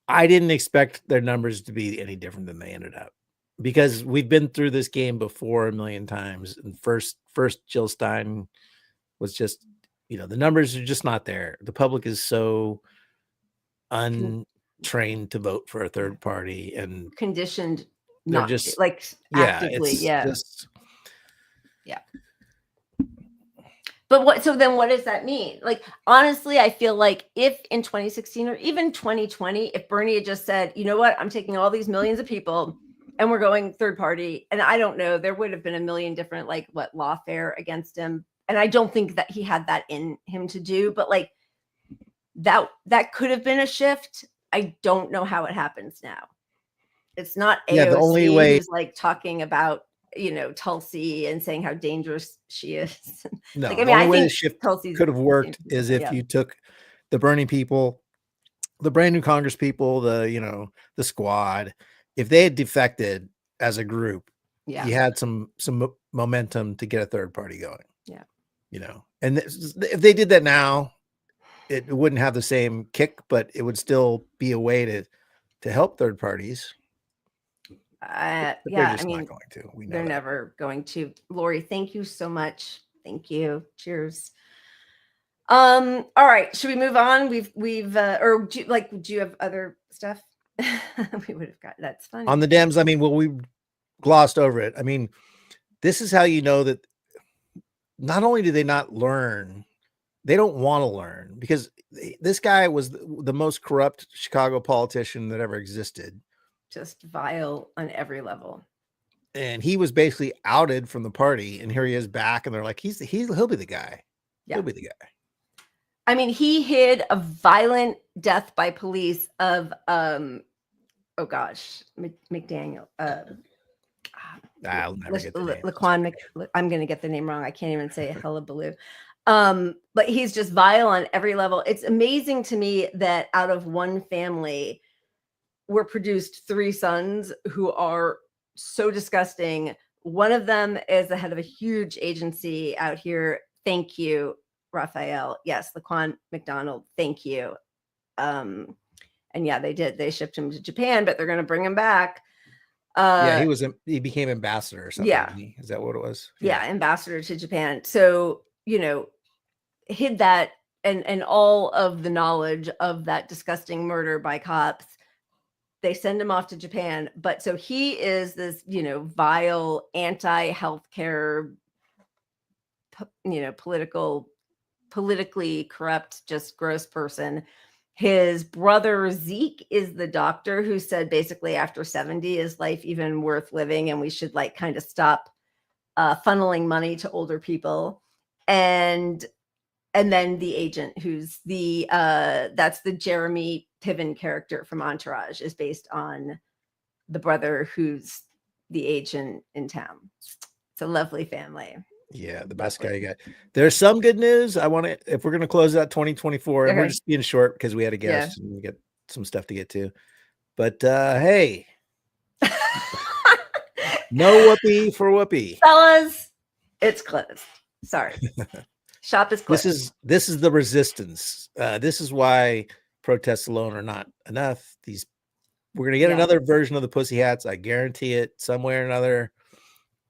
I didn't expect their numbers to be any different than they ended up, because we've been through this game before a million times. And first Jill Stein was just, the numbers are just not there. The public is so untrained to vote for a third party and conditioned they're not just to, like actively. Just, yeah. But so then what does that mean? Like, honestly, I feel like if in 2016 or even 2020, if Bernie had just said, you know what, I'm taking all these millions of people and we're going third party, and I don't know, there would have been a million different, like, lawfare against him. And I don't think that he had that in him to do, but like that could have been a shift. I don't know how it happens now. It's not AOC the only way who's like talking about, Tulsi and saying how dangerous she is. No, like, I the only way the think shift Tulsi's could have worked is if you took the Bernie people, the brand new Congress people, the squad, if they had defected as a group, you had some momentum to get a third party going. And if they did that now, it wouldn't have the same kick, but it would still be a way to help third parties. I mean, not going to. They're never going to. Lori, thank you so much. Thank you. Cheers. All right, should we move on? We've or do you have other stuff? We would have got. That's funny. On the Dems, I mean, well, we glossed over it. I mean, this is how you know that not only do they not learn, they don't want to learn, because this guy was the most corrupt Chicago politician that ever existed. Just vile on every level. And he was basically outed from the party, and here he is back, and they're like, he'll be the guy. Yeah. He'll be the guy. I mean, he hid a violent death by police of oh gosh, McDaniel. I'll never get the name. Laquan I'm gonna get the name wrong. I can't even say hullabaloo. But he's just vile on every level. It's amazing to me that out of one family were produced 3 sons who are so disgusting. One of them is the head of a huge agency out here. Thank you, Raphael. Yes, Laquan McDonald. Thank you. And yeah, they shipped him to Japan, but they're going to bring him back. He became ambassador or something. Yeah. Is that what it was? Yeah, ambassador to Japan. So, hid that and all of the knowledge of that disgusting murder by cops. They send him off to Japan. But so he is this, vile anti-healthcare, politically corrupt, just gross person. His brother Zeke is the doctor who said basically after 70 is life even worth living, and we should like kind of stop funneling money to older people. And then the agent who's that's the Jeremy Piven character from Entourage, is based on the brother who's the agent in town. It's a lovely family. Yeah, the best guy you got. There's some good news. If we're going to close out 2024, and we're just being short because we had a guest and we got some stuff to get to. But hey, no whoopee for whoopee. Fellas, it's closed. Sorry. Shop is closed. This is the resistance. This is why protests alone are not enough. We're going to get another version of the Pussy Hats. I guarantee it, somewhere or another.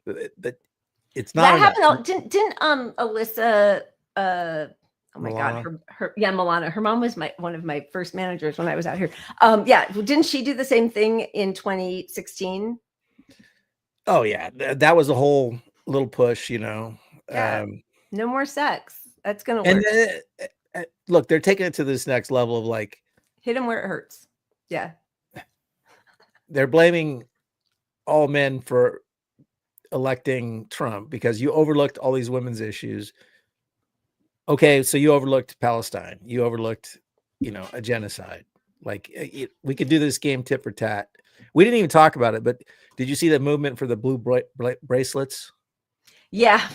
But it's not that happened. Didn't Alyssa oh my Milana. God, her Milana, her mom was one of my first managers when I was out here. Didn't she do the same thing in 2016? Oh yeah, that was a whole little push, No more sex. That's gonna work. And look, they're taking it to this next level of like, hit them where it hurts. Yeah, they're blaming all men for electing Trump because you overlooked all these women's issues. Okay, so you overlooked Palestine. You overlooked, a genocide. Like we could do this game tit for tat. We didn't even talk about it, but did you see the movement for the blue bracelets? Yeah.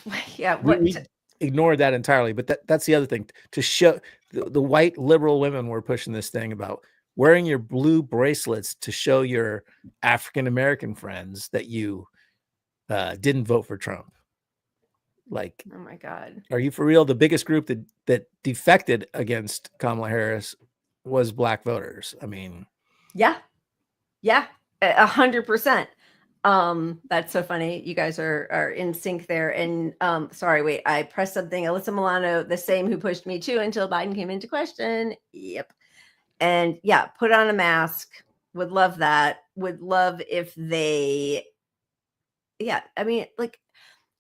We ignored that entirely, but that's the other thing. To show the white liberal women were pushing this thing about wearing your blue bracelets to show your African American friends that you didn't vote for Trump. Like, oh my God, are you for real? The biggest group that defected against Kamala Harris was Black voters. I mean, yeah, 100%. That's so funny. You guys are in sync there. And sorry, wait, I pressed something. Alyssa Milano, the same who pushed me too until Biden came into question. Yep. And yeah, put on a mask. Would love that. Would love if they, yeah, I mean, like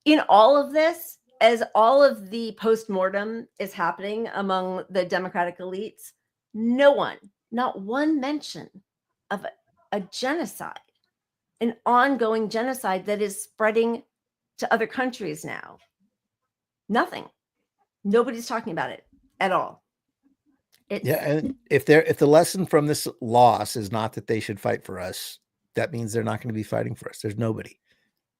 in all of this, as all of the postmortem is happening among the Democratic elites, not one mention of a genocide, an ongoing genocide that is spreading to other countries now. Nothing. Nobody's talking about it at all. And if the lesson from this loss is not that they should fight for us, that means they're not going to be fighting for us. There's nobody.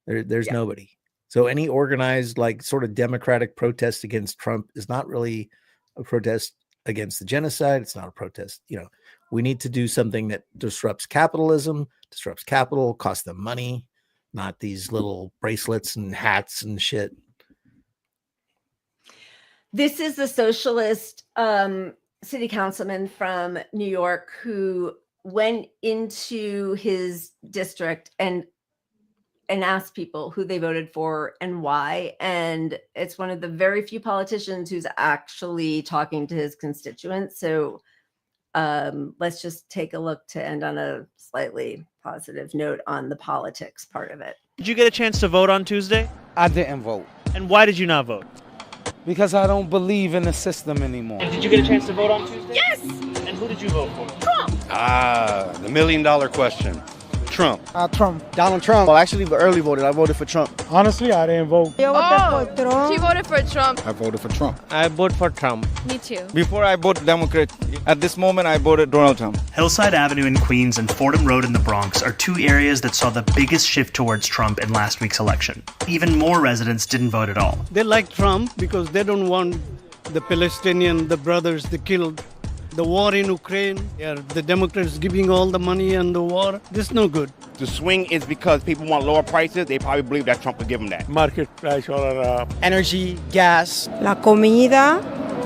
There's nobody. So any organized, like, sort of democratic protest against Trump is not really a protest against the genocide. It's not a protest. We need to do something that disrupts capitalism, disrupts capital, costs them money, not these little bracelets and hats and shit. This is the socialist city councilman from New York who went into his district and asked people who they voted for and why. And it's one of the very few politicians who's actually talking to his constituents. So let's just take a look to end on a slightly positive note on the politics part of it. Did you get a chance to vote on Tuesday? I didn't vote. And why did you not vote? Because I don't believe in the system anymore. And did you get a chance to vote on Tuesday? Yes! And who did you vote for? Trump! The $1 million question. Trump. Trump. Donald Trump. Well, actually, early voted. I voted for Trump. Honestly, I didn't vote. She voted for Trump. I voted for Trump. I vote for Trump. Me too. Before I voted Democrat. At this moment, I voted Donald Trump. Hillside Avenue in Queens and Fordham Road in the Bronx are two areas that saw the biggest shift towards Trump in last week's election. Even more residents didn't vote at all. They like Trump because they don't want the Palestinian, the brothers they killed. The war in Ukraine, the Democrats giving all the money and the war. This is no good. The swing is because people want lower prices. They probably believe that Trump will give them that. Market price or Energy, gas. La comida.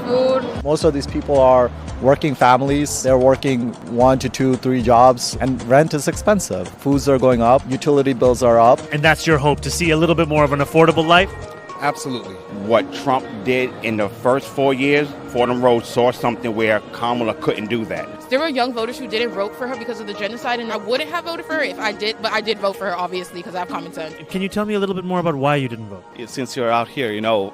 Food. Most of these people are working families. They're working 1 to 2, 3 jobs, and rent is expensive. Foods are going up. Utility bills are up. And that's your hope, to see a little bit more of an affordable life? Absolutely. What Trump did in the first 4 years, Fordham Road saw something where Kamala couldn't do that. There were young voters who didn't vote for her because of the genocide, and I wouldn't have voted for her if I did, but I did vote for her, obviously, because I have common sense. Can you tell me a little bit more about why you didn't vote? Since you're out here,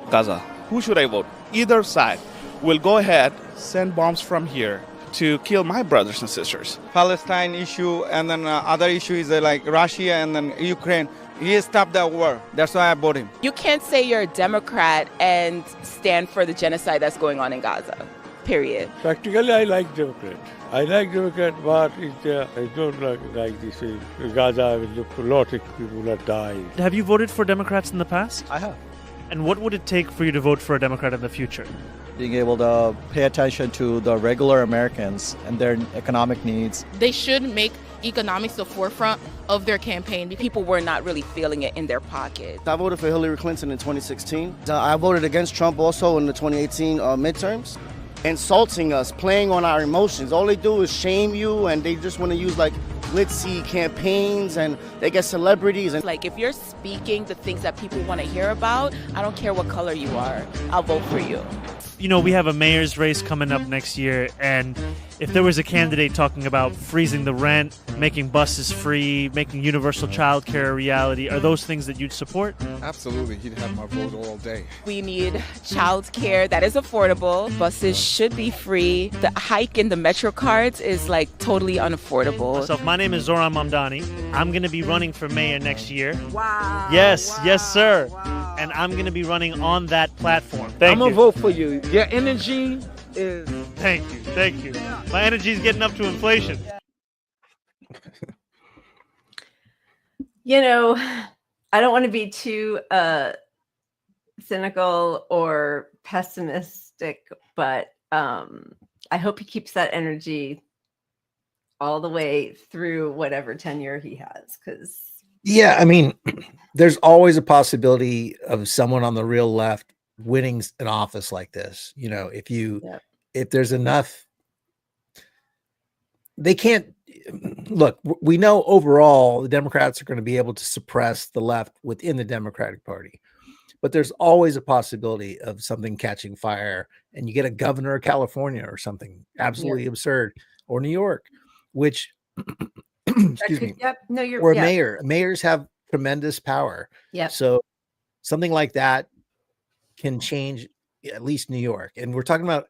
Gaza. Who should I vote? Either side will go ahead, send bombs from here to kill my brothers and sisters. Palestine issue, and then other issue is like Russia and then Ukraine. He stopped that war. That's why I voted him. You can't say you're a Democrat and stand for the genocide that's going on in Gaza, period. Practically, I like Democrat. I like Democrat, but I don't like this. Gaza, a lot of people have died. Have you voted for Democrats in the past? I have. And what would it take for you to vote for a Democrat in the future? Being able to pay attention to the regular Americans and their economic needs. They should make economics the forefront of their campaign. People were not really feeling it in their pocket. I voted for Hillary Clinton in 2016. I voted against Trump also in the 2018 midterms. Insulting us, playing on our emotions. All they do is shame you, and they just want to use like glitzy campaigns, and they get celebrities. And like, if you're speaking the things that people want to hear about, I don't care what color you are, I'll vote for you. We have a mayor's race coming up next year, and if there was a candidate talking about freezing the rent, making buses free, making universal child care a reality, are those things that you'd support? Absolutely. He'd have my vote all day. We need child care that is affordable. Buses should be free. The hike in the Metro cards is like totally unaffordable. My name is Zoran Mamdani. I'm going to be running for mayor next year. Wow. Yes, sir. Wow. And I'm going to be running on that platform. I'm going to vote for you. Your energy is... Thank you. My energy is getting up to inflation. I don't want to be too cynical or pessimistic, but I hope he keeps that energy all the way through whatever tenure he has. Because yeah, I mean, there's always a possibility of someone on the real left winning an office like this. You know, if there's enough, they can't look. We know overall the Democrats are going to be able to suppress the left within the Democratic Party, but there's always a possibility of something catching fire, and you get a governor of California or something absolutely absurd, or New York, which excuse me. Or mayors have tremendous power. Yeah. So something like that can change at least New York. And we're talking about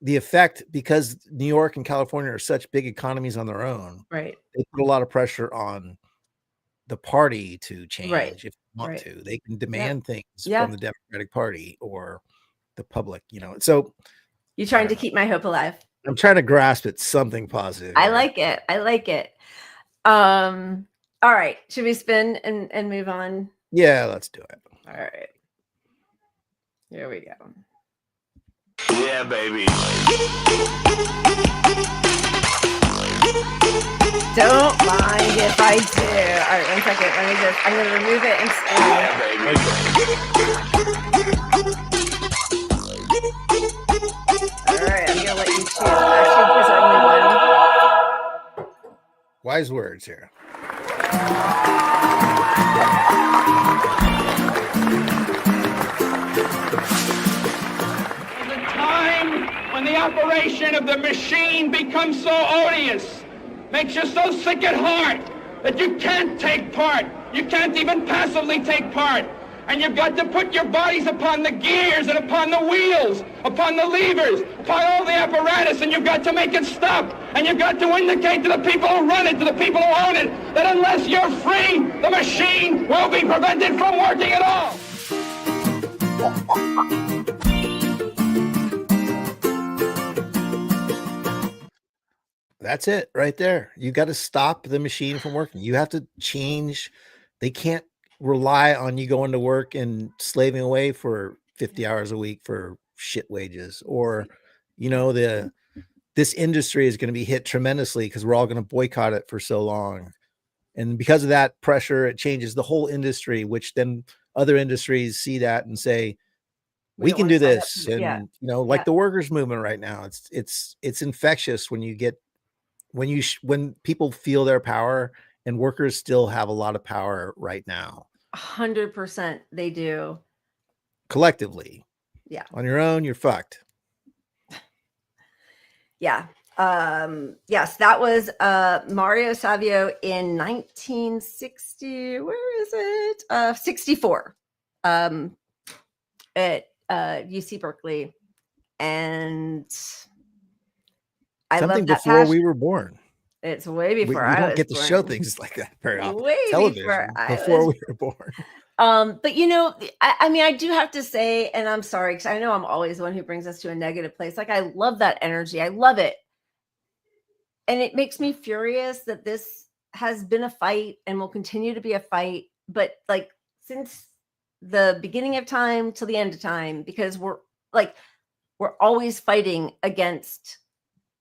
the effect, because New York and California are such big economies on their own. Right. They put a lot of pressure on the party to change if they want to. They can demand things from the Democratic Party or the public, you know. So you're trying to keep my hope alive. I'm trying to grasp at something positive. I like it. I like it. All right. Should we spin and move on? Yeah, let's do it. All right. Here we go. Yeah, baby. Don't mind if I do. All right, 1 second. I'm going to remove it and all right, I'm going to let you choose. Actually, there's only one. Wise words here. There's a time when the operation of the machine becomes so odious, makes you so sick at heart that you can't take part. You can't even passively take part. And you've got to put your bodies upon the gears and upon the wheels, upon the levers, upon all the apparatus, and you've got to make it stop. And you've got to indicate to the people who run it, to the people who own it, that unless you're free, the machine will be prevented from working at all. That's it right there. You got to stop the machine from working. You have to change. They can't rely on you going to work and slaving away for 50 hours a week for shit wages, or, you know, this industry is going to be hit tremendously because we're all going to boycott it for so long. And because of that pressure, it changes the whole industry, which then other industries see that and say, we can do this. And, you know, like the workers movement right now, it's infectious when people feel their power, and workers still have a lot of power right now. 100% they do. Collectively. Yeah. On your own, you're fucked. Yeah. Yes, that was Mario Savio in 1960. Where is it? 64. At UC Berkeley. And I love that before passion. we were born. It's way before we I don't was get to born. show things like that very often. Way Television before we were born. But you know, I mean, I do have to say, and I'm sorry, because I know I'm always the one who brings us to a negative place. Like, I love that energy. I love it. And it makes me furious that this has been a fight and will continue to be a fight. But like, since the beginning of time till the end of time, because we're always fighting against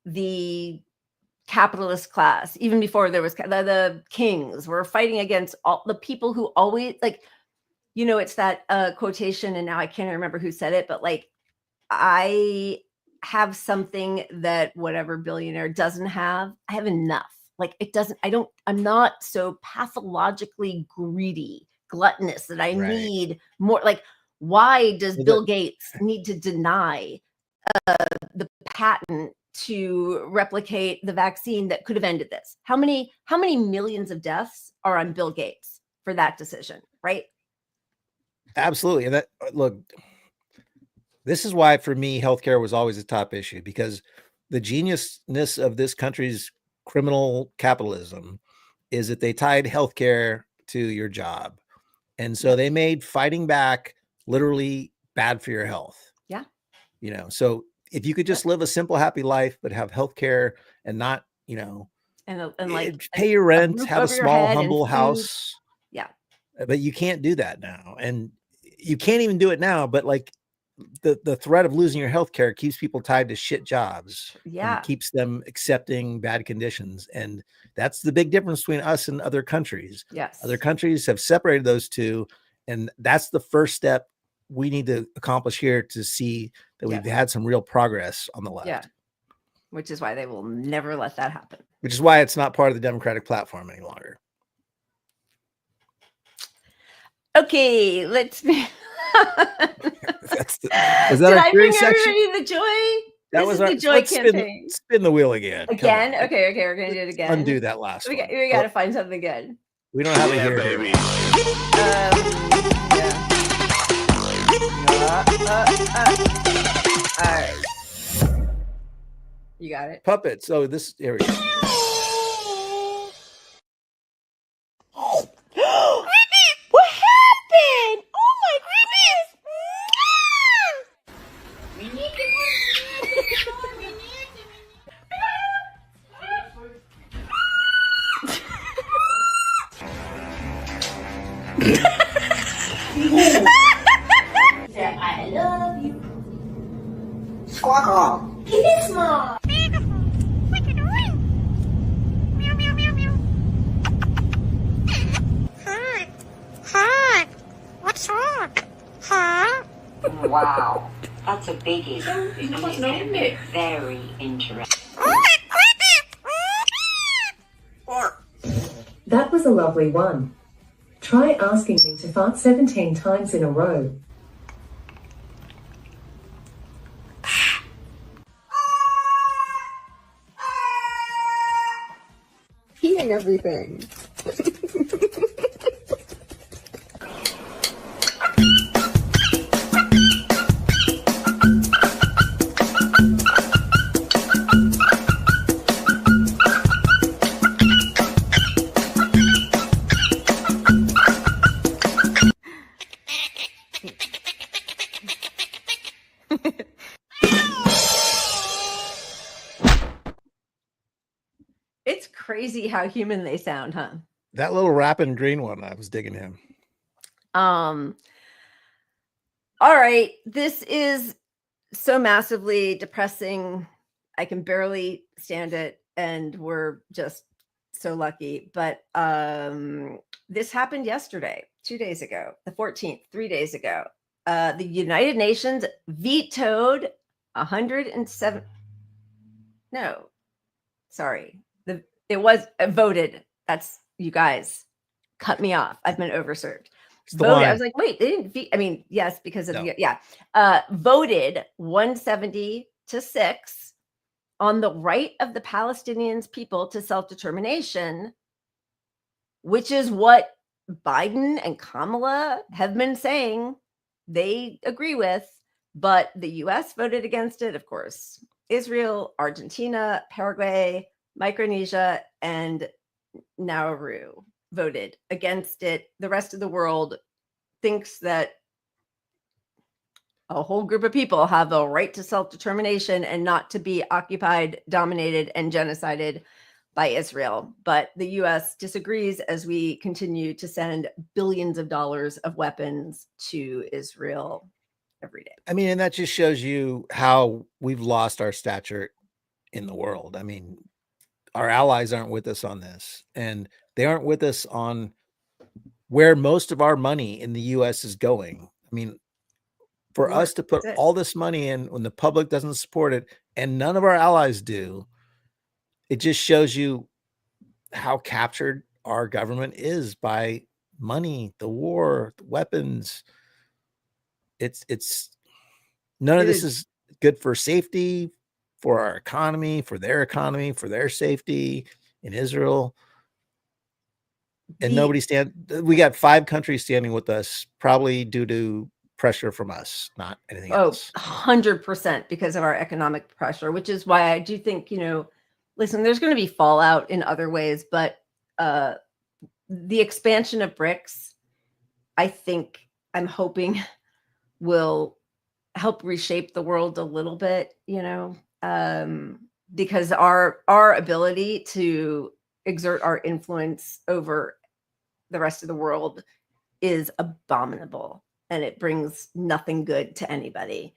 the capitalist class. Even before there was the kings, were fighting against all the people who always, like, you know, it's that quotation, and now I can't remember who said it, but like, I have something that whatever billionaire doesn't have. I have enough. Like, it doesn't, I'm not so pathologically greedy, gluttonous that I need more. Like, why does Bill Gates need to deny the patent to replicate the vaccine that could have ended this? How many millions of deaths are on Bill Gates for that decision, right? Absolutely. And that, look, this is why for me healthcare was always a top issue, because the geniusness of this country's criminal capitalism is that they tied healthcare to your job. And so they made fighting back literally bad for your health. Yeah. You know, so if you could just live a simple, happy life, but have healthcare and not, you know, and like pay your rent, have a small, humble house. Yeah. But you can't do that now. And you can't even do it now, but like the threat of losing your health care keeps people tied to shit jobs. And keeps them accepting bad conditions. And that's the big difference between us and other countries. Yes. Other countries have separated those two. And that's the first step we need to accomplish here to see that we've had some real progress on the left. Yeah. Which is why they will never let that happen. Which is why it's not part of the Democratic platform any longer. Okay, let's be. Was Did that I bring section? everybody the joy? That this was is our the joy campaign. Spin the wheel again. Again? Okay, we're gonna do it again. Undo that last one. We got to find something good. We don't have it here, baby. All right. You got it. Puppets. Oh, this here we go. What happened? Oh my I love you. Squawk. Keep it small. Hi. What's wrong? Huh? Wow, that's a biggie. Very interesting. That was a lovely one. Try asking me to fart 17 times in a row. Peeing everything. It's crazy how human they sound, huh? That little rapping green one, I was digging him. All right. This is so massively depressing. I can barely stand it. And we're just so lucky. But this happened yesterday, 2 days ago, the 14th, 3 days ago. The United Nations vetoed 107. No, sorry. It was voted. That's, you guys cut me off. I've been overserved. Voted. I was like, wait, they didn't. I mean, yes, because of voted 170 to 6 on the right of the Palestinians people to self-determination, which is what Biden and Kamala have been saying they agree with, but the US voted against it, of course. Israel, Argentina, Paraguay, Micronesia, and Nauru voted against it. The rest of the world thinks that a whole group of people have the right to self-determination and not to be occupied, dominated, and genocided by Israel. But the US disagrees as we continue to send billions of dollars of weapons to Israel every day. I mean, and that just shows you how we've lost our stature in the world. I mean, our allies aren't with us on this, and they aren't with us on where most of our money in the US is going. I mean, for us to put all this money in when the public doesn't support it and none of our allies do, it just shows you how captured our government is by money, the war, the weapons. It's none of this is good for safety, for our economy, for their safety in Israel. And we got 5 countries standing with us, probably due to pressure from us, not anything else. 100% because of our economic pressure, which is why I do think, listen, there's going to be fallout in other ways, but the expansion of BRICS, I'm hoping will help reshape the world a little bit, because our ability to exert our influence over the rest of the world is abominable. and it brings nothing good to anybody.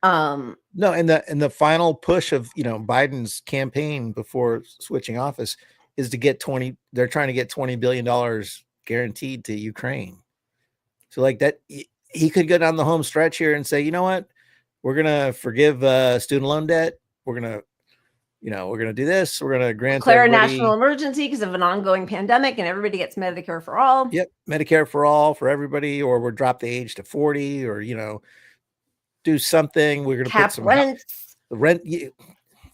No, and the final push of Biden's campaign before switching office is to get they're trying to get $20 billion guaranteed to Ukraine. So like that, he could go down the home stretch here and say, you know what, we're gonna forgive student loan debt. We're gonna do this. We're gonna grant declare a national emergency because of an ongoing pandemic, and everybody gets Medicare for all. Yep, Medicare for all for everybody, or we'll drop the age to 40, or do something. We're gonna cap put some rents. Rent. You're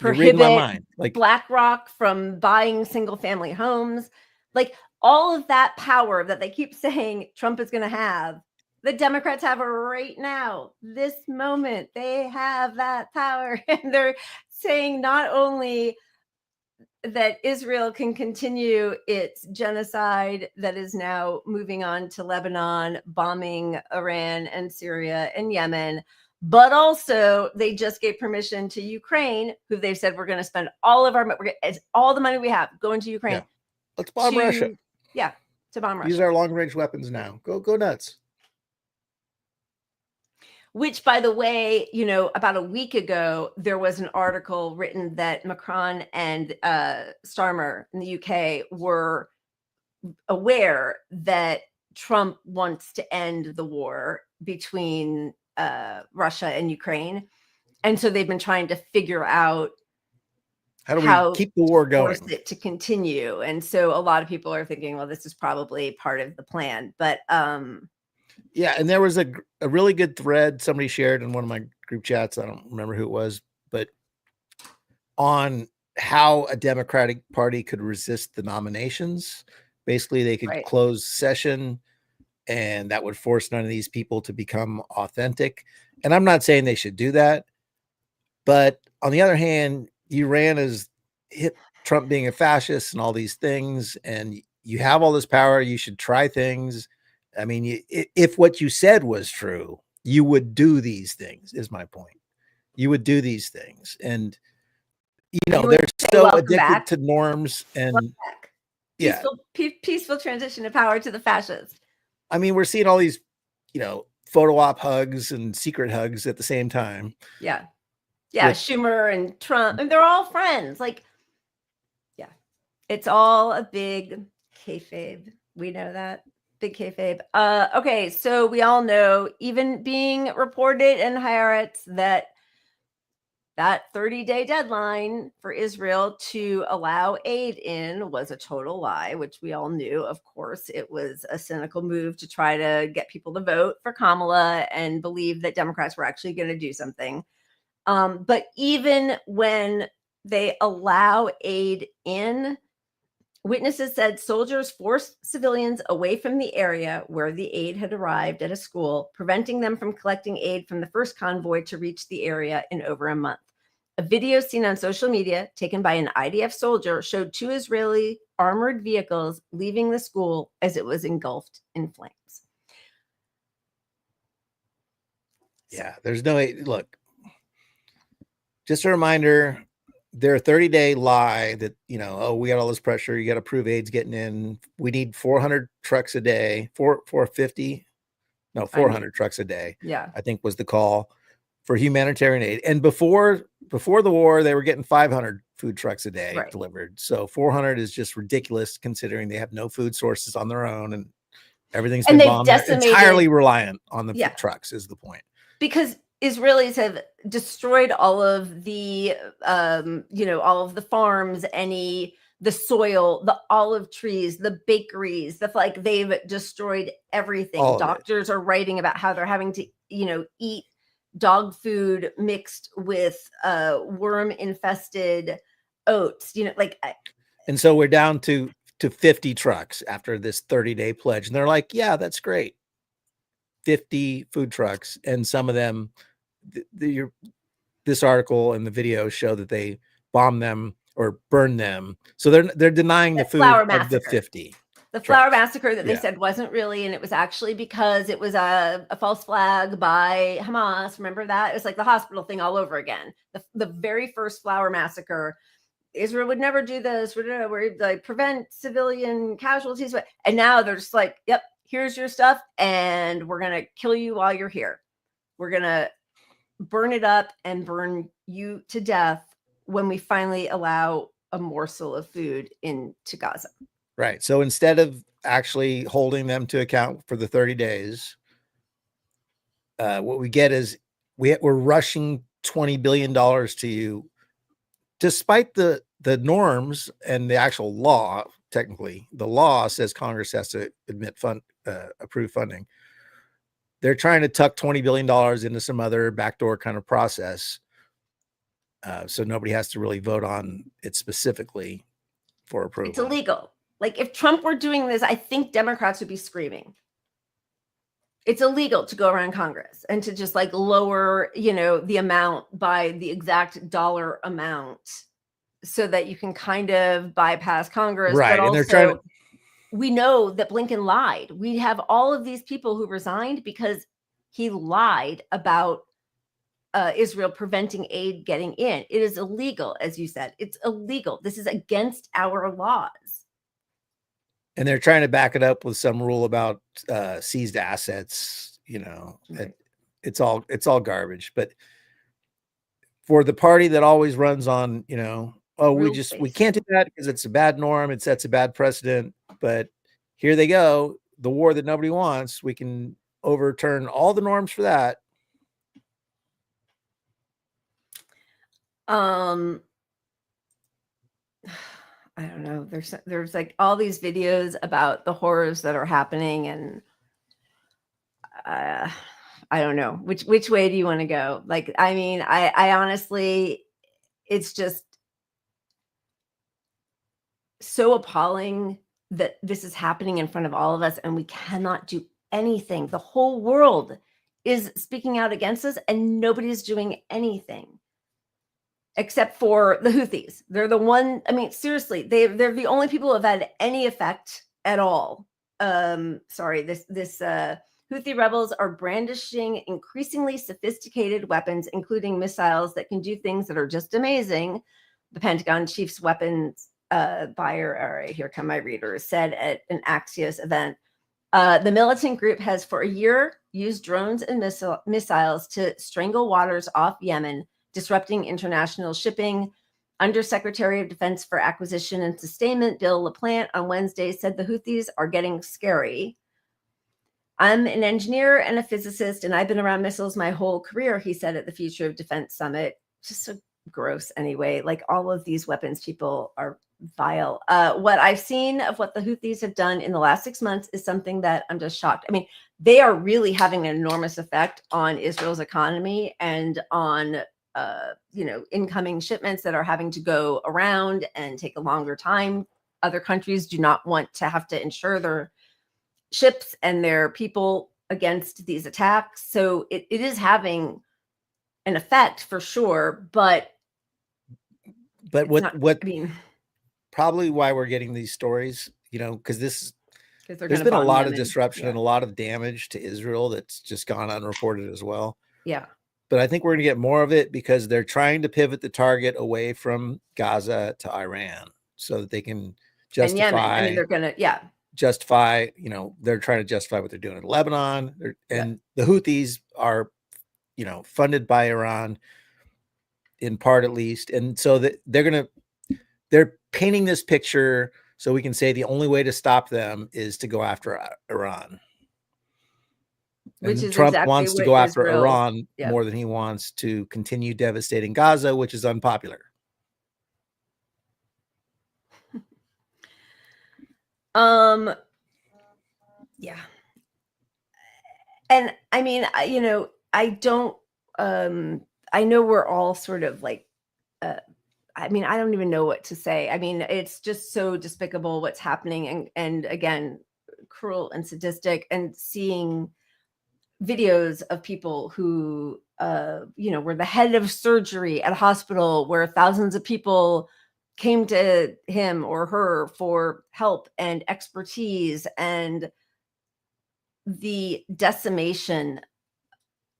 reading my mind. Like BlackRock from buying single family homes, like all of that power that they keep saying Trump is going to have. The Democrats have it right now, this moment. They have that power, and they're saying not only that Israel can continue its genocide that is now moving on to Lebanon, bombing Iran and Syria and Yemen, but also they just gave permission to Ukraine, who they've said we're going to spend all of all the money we have going to Ukraine. Yeah. Let's bomb Russia. Yeah, to bomb Russia. Use our long-range weapons now. Go nuts. Which, by the way, about a week ago, there was an article written that Macron and Starmer in the UK were aware that Trump wants to end the war between Russia and Ukraine. And so they've been trying to figure out how do we keep the war going, force it to continue. And so a lot of people are thinking, well, this is probably part of the plan. But yeah, and there was a really good thread somebody shared in one of my group chats. I don't remember who it was, but on how a Democratic Party could resist the nominations. Basically, they could close session, and that would force none of these people to become authentic. And I'm not saying they should do that, but on the other hand, you ran as hit Trump being a fascist and all these things, and you have all this power. You should try things. I mean, if what you said was true, you would do these things, is my point. You would do these things. And, they're so addicted to norms and peaceful transition of power to the fascists. I mean, we're seeing all these, photo op hugs and secret hugs at the same time. Yeah. Yeah. Schumer and Trump, and they're all friends. Like, yeah, it's all a big kayfabe. We know that. Big kayfabe. Okay, so we all know, even being reported in Haaretz, that 30-day deadline for Israel to allow aid in was a total lie, which we all knew. Of course, it was a cynical move to try to get people to vote for Kamala and believe that Democrats were actually going to do something. But even when they allow aid in, witnesses said soldiers forced civilians away from the area where the aid had arrived at a school, preventing them from collecting aid from the first convoy to reach the area in over a month. A video seen on social media, taken by an IDF soldier, showed 2 Israeli armored vehicles leaving the school as it was engulfed in flames. Yeah, there's no way. Look, just a reminder, their 30-day lie that, we got all this pressure. You got to prove aid's getting in. We need 400 trucks a day, 450, no, 400 trucks a day. Yeah, I think was the call for humanitarian aid. And before the war, they were getting 500 food trucks a day delivered. So 400 is just ridiculous considering they have no food sources on their own, and everything's been bombed. They're entirely reliant on the trucks is the point. Because Israelis have destroyed all of the, all of the farms, the soil, the olive trees, the bakeries, they've destroyed everything. Doctors are writing about how they're having to, eat dog food mixed with worm infested oats, and so we're down to 50 trucks after this 30-day pledge. And they're like, yeah, that's great. 50 food trucks. And some of them, this article and the video show that they bombed them or burned them. So they're denying the food of the 50. The flower massacre that they said wasn't really, and it was actually because it was a false flag by Hamas. Remember that? It was like the hospital thing all over again. The very first flower massacre, Israel would never do this. We're like prevent civilian casualties. And now they're just like, yep, here's your stuff, and we're going to kill you while you're here. We're going to burn it up and burn you to death when we finally allow a morsel of food into Gaza. Right. So instead of actually holding them to account for the 30 days, what we get is we're rushing $20 billion to you, despite the norms and the actual law. Technically, the law says Congress has to approve funding. They're trying to tuck $20 billion into some other backdoor kind of process. So nobody has to really vote on it specifically for approval. It's illegal. Like if Trump were doing this, I think Democrats would be screaming. It's illegal to go around Congress and to just like lower, the amount by the exact dollar amount so that you can kind of bypass Congress. Right. But and they're trying to. We know that Blinken lied. We have all of these people who resigned because he lied about Israel preventing aid getting in. It is illegal, as you said. It's illegal. This is against our laws. And they're trying to back it up with some rule about seized assets. Right. It's all garbage. But for the party that always runs on, we can't do that because it's a bad norm. It sets a bad precedent. But here they go, the war that nobody wants. We can overturn all the norms for that. I don't know. There's like all these videos about the horrors that are happening, and I don't know which way do you want to go? Like, I mean, I honestly, it's just so appalling that this is happening in front of all of us, and we cannot do anything. The whole world is speaking out against us, and nobody's doing anything. Except for the Houthis. They're the one, I mean, seriously, they're the only people who have had any effect at all. This Houthi rebels are brandishing increasingly sophisticated weapons, including missiles that can do things that are just amazing. The Pentagon chief's weapons buyer, all right, here come my readers, said at an Axios event. The militant group has for a year used drones and missiles to strangle waters off Yemen, disrupting international shipping. Undersecretary of Defense for Acquisition and Sustainment, Bill LaPlante, on Wednesday said the Houthis are getting scary. I'm an engineer and a physicist, and I've been around missiles my whole career, he said at the Future of Defense Summit. Just so gross anyway. Like all of these weapons people are vile. What I've seen of what the Houthis have done in the last 6 months is something that I'm just shocked. I mean, they are really having an enormous effect on Israel's economy and on incoming shipments that are having to go around and take a longer time. Other countries do not want to have to insure their ships and their people against these attacks. So it is having an effect for sure, but probably why we're getting these stories, because there's been a lot of disruption and a lot of damage to Israel that's just gone unreported as well. Yeah. But I think we're going to get more of it because they're trying to pivot the target away from Gaza to Iran so that they can justify. And Yemen. I mean, they're going to, justify, they're trying to justify what they're doing in Lebanon. The Houthis are, funded by Iran in part, at least. And so that they're painting this picture so we can say the only way to stop them is to go after Iran. Which is Trump exactly wants to go after Iran more than he wants to continue devastating Gaza, which is unpopular. Yeah. And I mean, I don't, I know we're all sort of like, I mean, I don't even know what to say. I mean, it's just so despicable what's happening and again, cruel and sadistic, and seeing videos of people who, were the head of surgery at a hospital where thousands of people came to him or her for help and expertise, and the decimation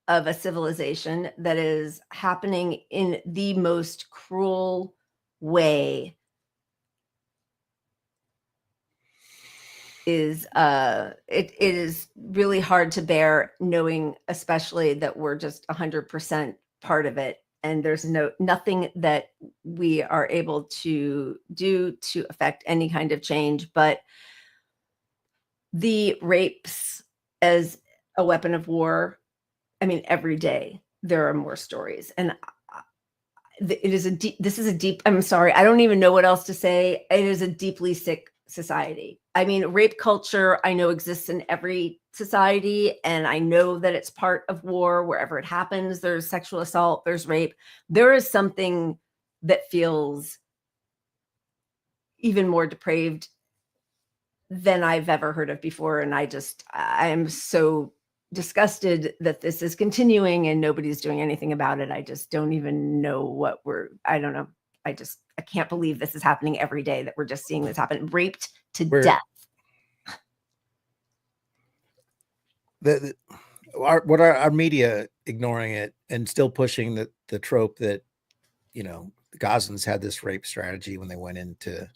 of a civilization that is happening in the most cruel way. it is really hard to bear, knowing especially that we're just 100% part of it, and there's nothing that we are able to do to affect any kind of change. But the rapes as a weapon of war, I mean, every day there are more stories, and this is a deep, I'm sorry, I don't even know what else to say. It is a deeply sick society. I mean, rape culture, I know, exists in every society, and I know that it's part of war. Wherever it happens, there's sexual assault, there's rape. There is something that feels even more depraved than I've ever heard of before. And I am so disgusted that this is continuing and nobody's doing anything about it. I just don't even know I don't know. I can't believe this is happening every day, that we're just seeing this happen, raped to death. Our media ignoring it and still pushing the trope that, you know, the Gazans had this rape strategy when they went into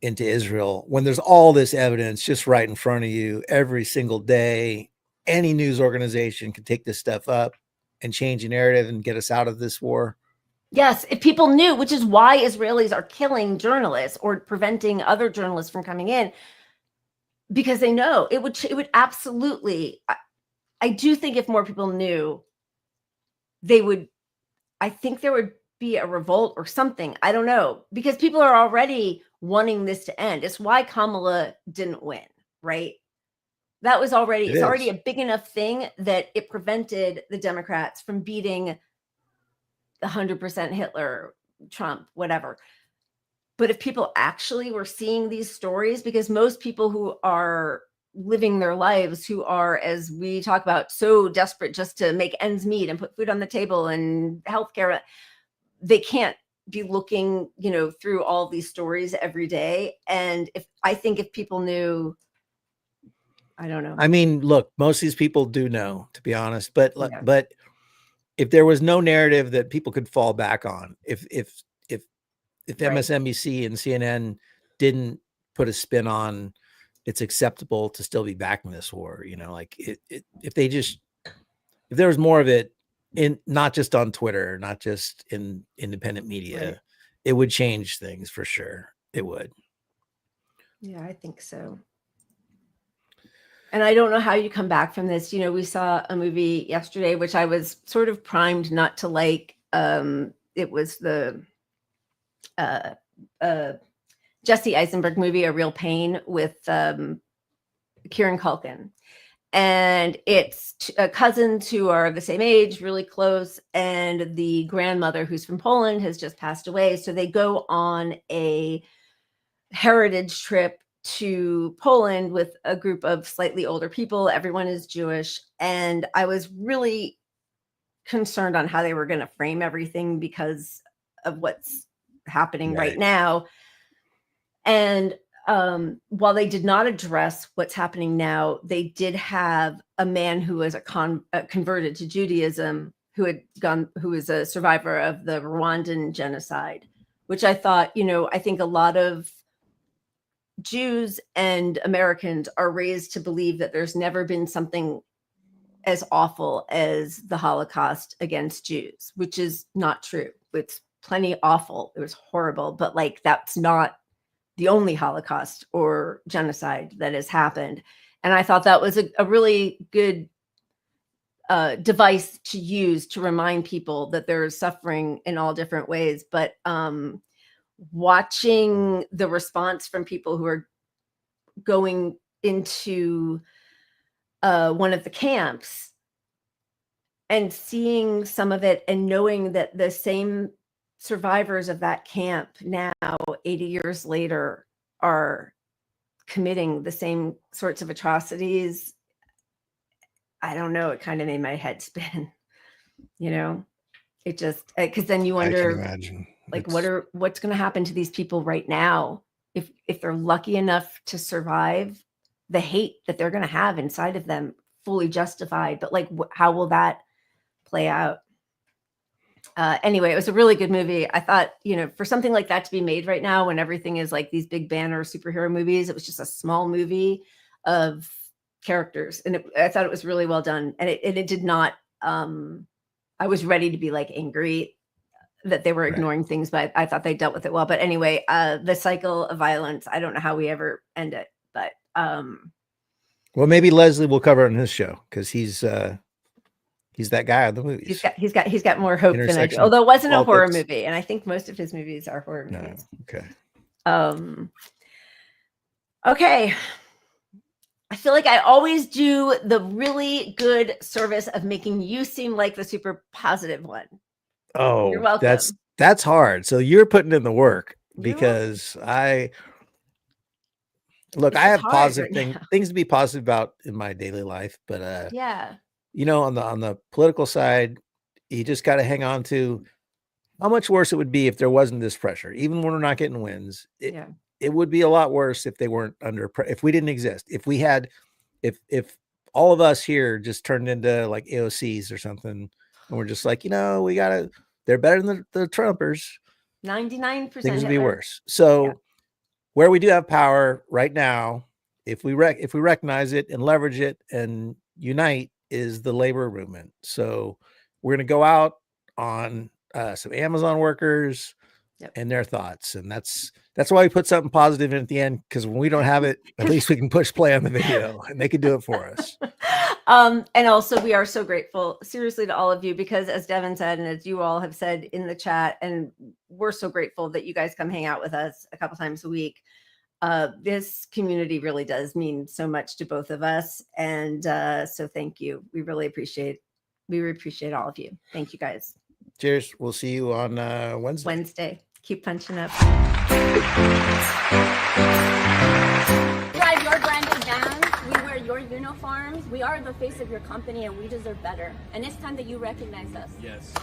Israel, when there's all this evidence just right in front of you every single day. Any news organization can take this stuff up and change the narrative and get us out of this war. Yes, if people knew, which is why Israelis are killing journalists or preventing other journalists from coming in, because they know it would absolutely. I do think if more people knew, I think there would be a revolt or something. I don't know, because people are already wanting this to end. It's why Kamala didn't win, right? That was already, it's already a big enough thing that it prevented the Democrats from beating 100% Hitler, Trump, whatever. But if people actually were seeing these stories, because most people who are living their lives, who are, as we talk about, so desperate just to make ends meet and put food on the table and healthcare, they can't be looking, you know, through all these stories every day. And I think if people knew, I don't know. I mean, look, most of these people do know, to be honest, but if there was no narrative that people could fall back on, if MSNBC and CNN didn't put a spin on it's acceptable to still be backing this war, you know, like if there was more of it in, not just on Twitter, not just in independent media, it would change things for sure. It would. Yeah, I think so. And I don't know how you come back from this. You know, we saw a movie yesterday, which I was sort of primed not to like. It was the Jesse Eisenberg movie, A Real Pain, with Kieran Culkin. And it's cousins who are the same age, really close. And the grandmother, who's from Poland, has just passed away. So they go on a heritage trip to Poland with a group of slightly older people. Everyone is Jewish. And I was really concerned on how they were going to frame everything because of what's happening right now. And while they did not address what's happening now, they did have a man who was converted to Judaism, who was a survivor of the Rwandan genocide, which I thought, you know, I think a lot of Jews and Americans are raised to believe that there's never been something as awful as the Holocaust against Jews, which is not true. It's plenty awful. It was horrible, but like, that's not the only Holocaust or genocide that has happened. And I thought that was a really good device to use to remind people that there is suffering in all different ways. But watching the response from people who are going into one of the camps and seeing some of it and knowing that the same survivors of that camp now, 80 years later, are committing the same sorts of atrocities. I don't know. It kind of made my head spin, you know, it just, because then you wonder, like, what's going to happen to these people right now if they're lucky enough to survive the hate that they're going to have inside of them, fully justified, but like, how will that play out? Anyway, it was a really good movie. I thought, for something like that to be made right now, when everything is like these big banner superhero movies, it was just a small movie of characters, and I thought it was really well done. And it did not. I was ready to be like angry that they were ignoring things, but I thought they dealt with it well. But anyway, the cycle of violence, I don't know how we ever end it, but well, maybe Leslie will cover it on his show, because he's that guy on the movies. He's got more hope than I do. Although it wasn't a horror movie, and I think most of his movies are horror movies. Okay. Okay. I feel like I always do the really good service of making you seem like the super positive one. Oh, you're welcome. That's hard. So you're putting in the work, because I have positive things to be positive about in my daily life, but on the political side, you just got to hang on to how much worse it would be if there wasn't this pressure. Even when we're not getting wins, it would be a lot worse if they weren't if we didn't exist. If we had, if all of us here just turned into like AOCs or something, and we're just like, they're better than the Trumpers. 99%. Things would be worse. So where we do have power right now, if we recognize it and leverage it and unite, is the labor movement. So we're going to go out on some Amazon workers and their thoughts. And that's why we put something positive in at the end, because when we don't have it, at least we can push play on the video and they can do it for us. And also we are so grateful, seriously, to all of you, because as Devin said, and as you all have said in the chat, and we're so grateful that you guys come hang out with us a couple times a week. This community really does mean so much to both of us. And so thank you. We really appreciate all of you. Thank you guys. Cheers. We'll see you on Wednesday. Keep punching up. Drive your branded vans. We wear your uniforms. We are the face of your company, and we deserve better. And it's time that you recognize us. Yes.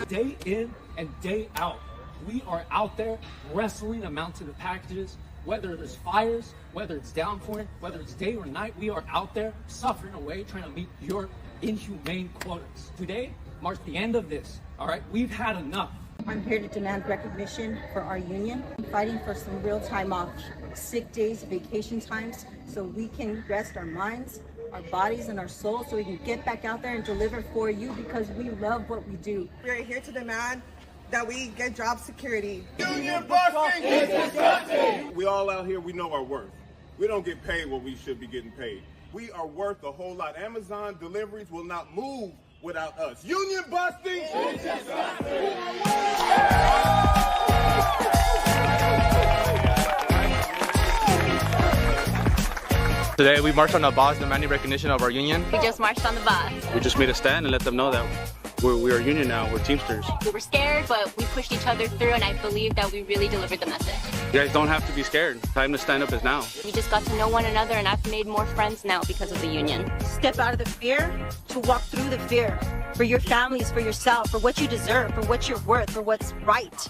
Day in and day out, we are out there wrestling a mountain of packages. Whether there's fires, whether it's downpouring, whether it's day or night, we are out there suffering away, trying to meet your inhumane quotas. Today marks the end of this. All right, we've had enough. I'm here to demand recognition for our union. I'm fighting for some real time off, sick days, vacation times, so we can rest our minds, our bodies, and our souls, so we can get back out there and deliver for you, because we love what we do. We're here to demand that we get job security. Union busting! We all out here, we know our worth. We don't get paid what we should be getting paid. We are worth a whole lot. Amazon deliveries will not move without us. Union busting! Today we marched on the boss demanding recognition of our union. We just marched on the boss. We just made a stand and let them know that we are a union now, we're Teamsters. We were scared, but we pushed each other through, and I believe that we really delivered the message. You guys don't have to be scared. Time to stand up is now. We just got to know one another, and I've made more friends now because of the union. Step out of the fear to walk through the fear. For your families, for yourself, for what you deserve, for what you're worth, for what's right.